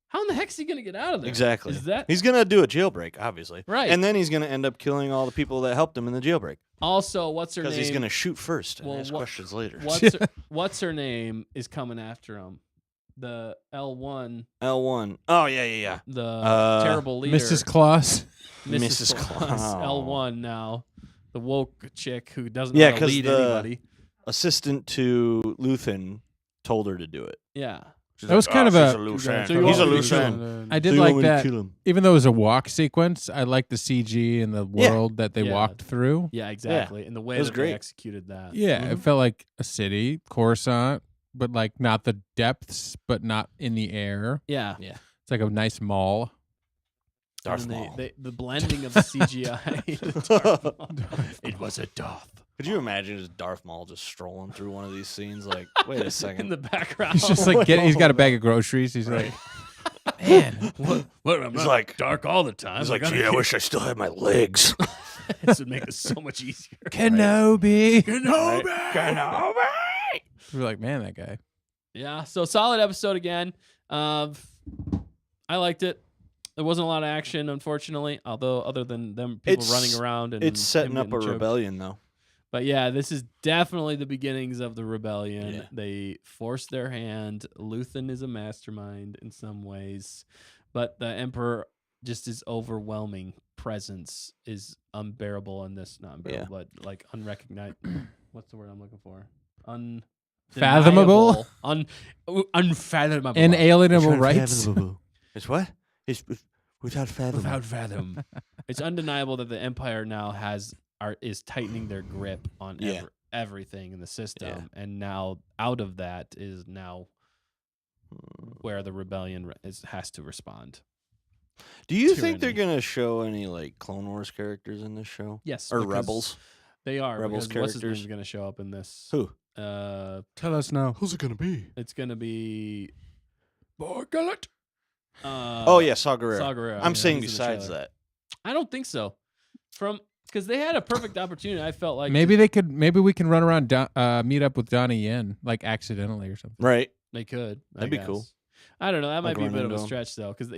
how in the heck's he gonna get out of there? Exactly. Is that He's going to do a jailbreak, obviously. Right. And then he's going to end up killing all the people that helped him in the jailbreak. also what's her name? Because he's going to shoot first and Well, ask what- questions later. what's her name is coming after him? The L1, L1. Oh, yeah. the terrible leader. Mrs. Claus. Mrs. Claus, Claus. L1 now. The woke chick who doesn't Yeah, know how to 'cause lead the- anybody. Assistant to Luthen told her to do it. Yeah. She's That was kind of she's a- loose So end. you He's a want me to loose kill end. I did So you like want me to that. kill him? Even though it was a walk sequence, I liked the CG and the world that they Yeah. walked through. Yeah, exactly. And the way It was that great. they executed that. Yeah, Mm-hmm. it felt like a city, Coruscant, but like not the depths, but not in the air. Yeah. It's like a nice mall. Darth And then Maul. the blending of the CGI. the Darth Maul. It was a Darth. Could you imagine just Darth Maul just strolling through one of these scenes? Like, wait a In second. the background. He's just like he's got a bag of groceries. He's Right. like, man, What? I'm He's not like- dark all the time. He's I like, gotta gee, I keep- wish I still had my legs. This would make this so much easier. Kenobi. Kenobi! We're like, man, that guy. Yeah. So solid episode again. I liked it. There wasn't a lot of action, unfortunately. Although, other than them people It's- running around and It's setting him up a getting choked. rebellion, though. But yeah, this is definitely the beginnings of the rebellion. Yeah. They forced their hand. Luthen is a mastermind in some ways, but the Emperor just his overwhelming presence is unbearable on this. Not unbearable, but like unrecognized. What's the word I'm looking for? Fathomable? Unfathomable. Inalienable rights. It's what? It's without fathom. Without fathom. It's undeniable that the Empire now is tightening their grip on Yeah. everything in the system, and now out of that is now where the rebellion has to respond. Do you think they're tyranny. gonna show any like Clone Wars characters in this show? Yes, Or because Rebels? They are. Rebels because what's his characters? name's going to show up in this? Who? Tell us now. Who's it gonna be? It's going to be. Bargalet. Oh yeah, Saw Gerrera. Saw Gerrera, I'm yeah, saying he's in the besides trailer. that. I don't think so. Because they had a perfect opportunity. I felt like Maybe we can run around, meet up with Donnie Yen, like accidentally or something. Right. they could. That'd be cool. I don't know. That might Like be a run bit of a into him. stretch though, because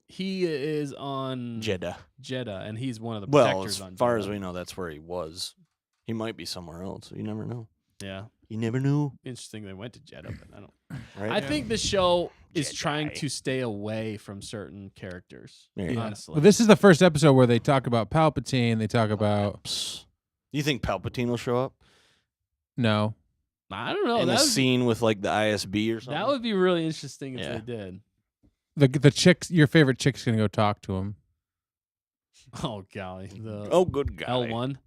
he is on Jeddah. Jeddah, and he's one of the Well, protectors as on far Jeddah. as we know, that's where he was. He might be somewhere else. You never know. Yeah, You never know. interesting. They went to Jeddah, but I don't. Right. I think the show is Jedi. trying to stay away from certain characters. There you go. Honestly, Well, this is the first episode where they talk about Palpatine. They talk about Psst. You think Palpatine will show up no. I don't know. in That a would, scene with like the ISB or something? that would be really interesting if Yeah. they did. The chick's your favorite chick's gonna go talk to him. Oh golly, the Oh, good guy. L1.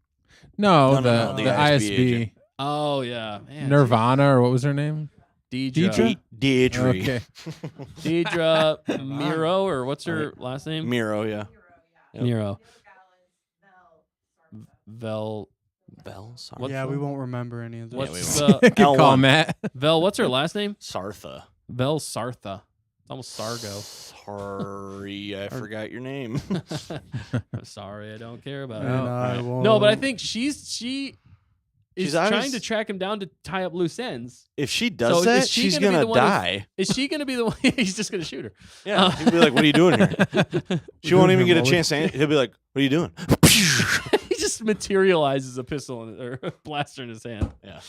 No, No, no, the the ISB, agent. Oh yeah, man. Nirvana or what was her name? Deidre. Deirdre. Okay. Deidre Miro, or what's her last name? Miro, yeah. Yep. Miro. Vel. Sorry. What's Yeah, we the- won't remember any of What's this. we won't. the Good call, L1. Matt. Vel? What's her last name? Sartha. Vel Sartha. It's almost Sargo. Sorry, I forgot your name. I'm sorry, I don't care about And it. I No, but I won't. think she is She's trying obvious- to track him down to tie up loose ends. If she does So that, is she she's gonna be gonna the one who- die. Is she going to be the one? He's just going to shoot her. Yeah, he'll be like, "What are you doing here?" She won't even get a chance to. He'll be like, "What are you doing?" He just materializes a pistol or a blaster in his hand. Yeah.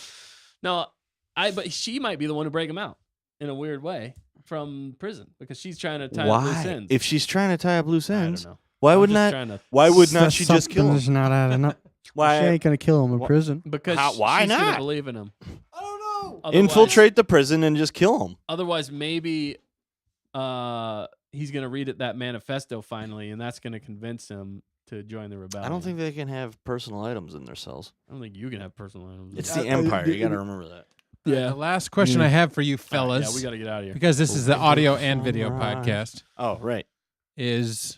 No, but she might be the one to break him out in a weird way from prison because she's trying to tie up loose Why? ends. If she's trying to tie up loose I ends, don't know. why I'm would just not? trying to- Why would not she just kill him? Something's not adding up. Why She ain't gonna kill him in Wha- prison. Because why she's gonna not? believe in him. I don't know. Otherwise- infiltrate the prison and just kill him? Otherwise, maybe he's gonna read that manifesto finally, and that's gonna convince him to join the rebellion. I don't think they can have personal items in their cells. I don't think you can have personal items. It's Yeah, the Empire. You got to remember that. yeah. The last question I have for you All right, fellas, yeah, we got to get out of here. because this is the audio Alright. and video podcast, Oh, right. is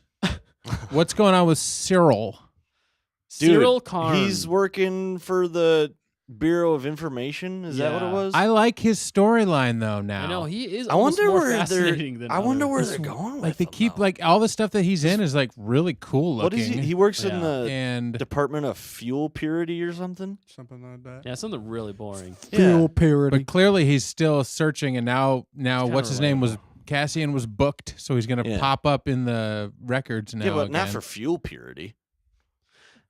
what's going on with Cyril? Dude, Cyril Karn. He's working for the Bureau of Information. Is that what Yeah. it was? I like his storyline though now. I know he is. I almost wonder more where they're. fascinating than I wonder others. where It's they're going with Like they him, keep though. like all the stuff that he's in is like really cool looking. What is he? He works in Yeah. the and Department of Fuel Purity or something. Something like that. Yeah, something really boring. Fuel purity. but clearly he's still searching, and now kinda what's his name was relatable. Cassian was booked, so he's gonna Yeah. pop up in the records now. Yeah, but not again. for fuel purity.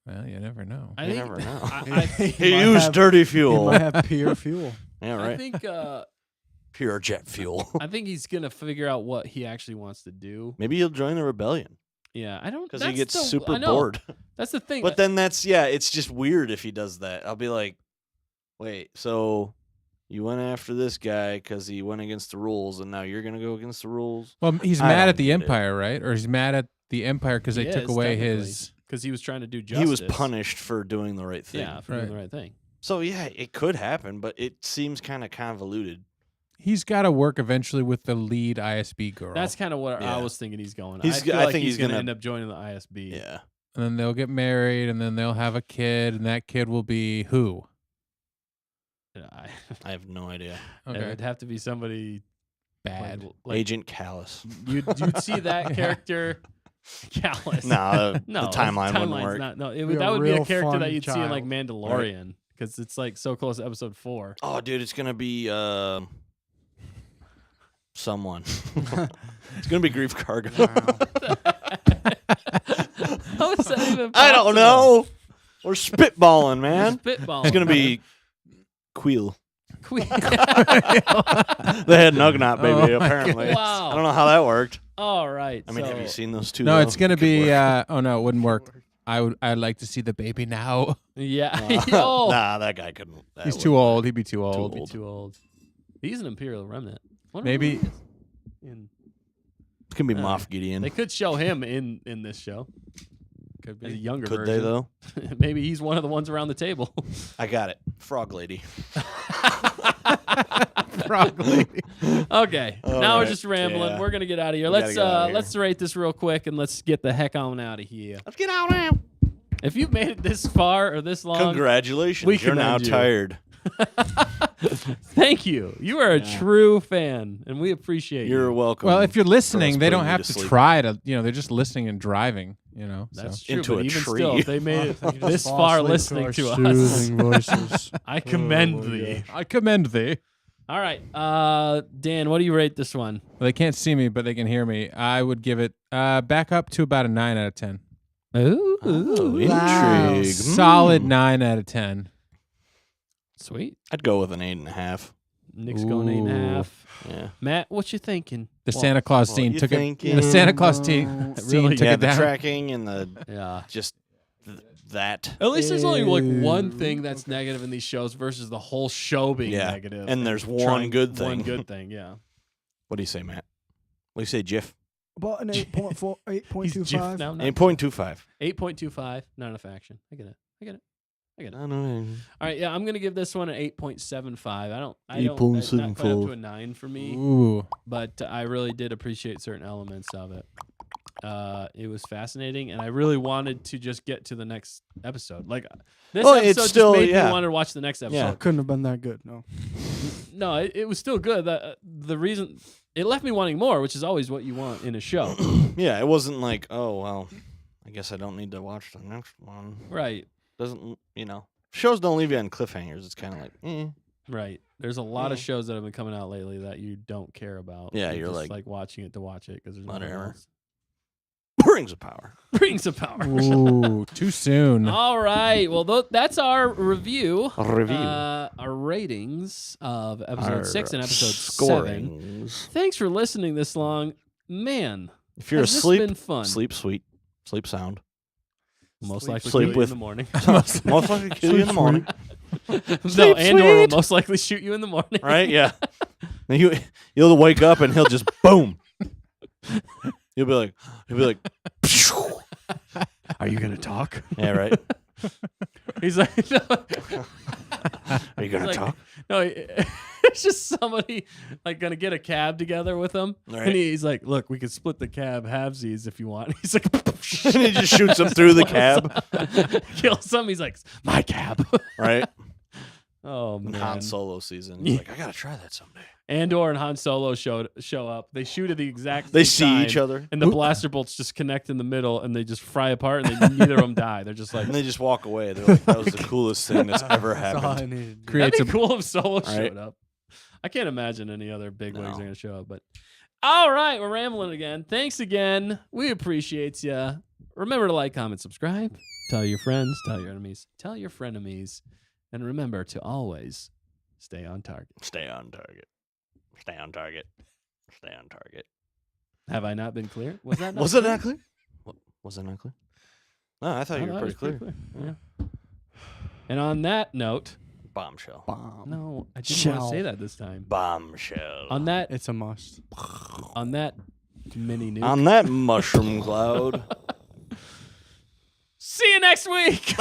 Well, you never know. I You think. never know. I He might used have- dirty He fuel. might have pure fuel. Yeah, right. think. Pure jet fuel. I think he's gonna figure out what he actually wants to do. Maybe he'll join the rebellion Yeah, I don't. because he that's gets the- super I know. bored. That's the thing. But then it's just weird if he does that. I'll be like, wait, so you went after this guy because he went against the rules, and now you're gonna go against the rules? Well, he's I mad don't at the get it. Empire, right? Or he's mad at the Empire because they He took is, away technically. his. because he was trying to do justice. He was punished for doing the right thing. Yeah, for doing the right thing. So yeah, it could happen, but it seems kind of convoluted. He's got to work eventually with the lead ISB girl. That's kind of what I Yeah. was thinking. He's going. He's I feel I like think he's he's gonna gonna- end up joining the ISB. Yeah. and then they'll get married, and then they'll have a kid, and that kid will be who? I have no idea. Okay, It'd have to be somebody bad. Like Agent Callus. you'd see that character. Callous. No, No, the timeline wouldn't timeline's work. not. No, Be a that would be a real character fun that you'd see in like child. Mandalorian because it's like so close to episode 4. Oh, dude, it's gonna be someone. It's gonna be Grief Cargo. How is that even? I don't possible? know. We're spitballing, man. Spitball. It's gonna be Queel. Queen. They had Nugnot, baby. Oh my apparently, Wow. I don't know how that worked. All right. I mean, have so- you seen those two? No, though? it's gonna It could be. work. Oh no, it wouldn't work. I'd like to see the baby now. Yeah. oh, Nah, that guy couldn't. that He's wouldn't too work. old. He'd be too old. be too old. He's an Imperial remnant. Wonder Maybe- who he is in- It's gonna be Uh, Moff Gideon. they could show him in this show Could as a be. younger Could version. they though? Maybe he's one of the ones around the table. I got it. Frog Lady. Frog lady. Okay. All now we're right, just rambling. yeah. We're gonna get out of here. We gotta Let's get outta here. let's rate this real quick and let's get the heck on out of here. Let's get out now. If you've made it this far or this long, Congratulations. we You're now commend you. tired. thank you. You are a Yeah. true fan, and we appreciate You're you. welcome. Well, if you're for us listening, they putting don't you have to to sleep. try to. They're just listening and driving. That's So. true. Into but a even tree. still, if they made it You just this fall far asleep listening to our us, soothing voices. I commend Oh, thee. I commend thee. All right, Dan, what do you rate this one? Well, they can't see me, but they can hear me. I would give it back up to about a 9 out of 10. Ooh, Oh, Wow. intrigue. Solid 9 out of 10. sweet. I'd go with an 8.5. Nick's going 8.5. Yeah. Matt, what you thinking? The Well, Santa Claus well, scene you took it. thinking- The Santa Claus Really scene took Yeah, it the down. tracking and the Yeah. just that. At least there's only like one Ew. thing that's negative in these shows versus the whole show being Yeah, negative. and there's one trying- good thing. One good thing, yeah. What do you say, Matt? What do you say, Jiff? About an 8.4, He's Jif 8.25. now. 8.25. 8.25. Not enough action. I get it. I don't know. All right, yeah, I'm gonna give this one an 8.75. I don't. It's not 8.75. quite up to a 9 for me, Ooh. but I really did appreciate certain elements of it. It was fascinating, and I really wanted to just get to the next episode. Like this Well, it's episode still- just made yeah. me want to watch the next episode. Yeah. Couldn't have been that good. No. No, it was still good. The reason it left me wanting more, which is always what you want in a show, Yeah, it wasn't like, oh well, I guess I don't need to watch the next one. right? Doesn't shows don't leave you on cliffhangers. It's kind of like, Right. There's a lot of Mm. shows that have been coming out lately that you don't care about. Yeah, You're you're just like, watching it to watch it because there's nothing whatever. else. Rings of Power. Rings of Power. Ooh, too soon. All right. Well, that's our review. A review. Our ratings of episode Our 6 and episode 7. scorings. Thanks for listening this long. Man, If you're has this asleep, been fun. sleep sweet, sleep sound. Most likely Sleep kill you with- in the morning. Most likely kill you in the morning, No, Sleep Andor will sweet. most likely shoot you in the morning. right? Yeah. Then you'll wake up and he'll just boom. You'll be like, Are you gonna talk? yeah, right. He's like, no. Are you gonna He's like, talk? No, it's just somebody like gonna get a cab together with him, Right. and he's like, "Look, we can split the cab halvesies if you want." He's like, And he just shoots him through the cab, kills him. He's like, "My cab." right? Oh And man, Han Solo season. He's like, I gotta try that someday. Andor and Han Solo show up. They shoot at the exact. They same see time, each other, and the blaster bolts just connect in the middle, and they just fry apart, and neither of them die. They're just like, and they just walk away. They're like, that was the coolest thing that's ever That's all I happened. needed. Creates that'd a be cool if Solo Right. showed up. I can't imagine any other big wigs No. are going to show up. But all right, we're rambling again. Thanks again. We appreciate you. Remember to like, comment, subscribe. Tell your friends. Tell your enemies. Tell your frenemies. And remember to always stay on target. Stay on target. Stay on target. Stay on target. Have I not been clear? Was that not Was it not clear? Was it not clear? No, I thought I you were thought it pretty was clear. Yeah. And on that note, Bombshell. Bomb. no, I didn't want to Shell. say that this time. Bombshell. On that It's a must. mini nuke. On that mushroom cloud. See you next week.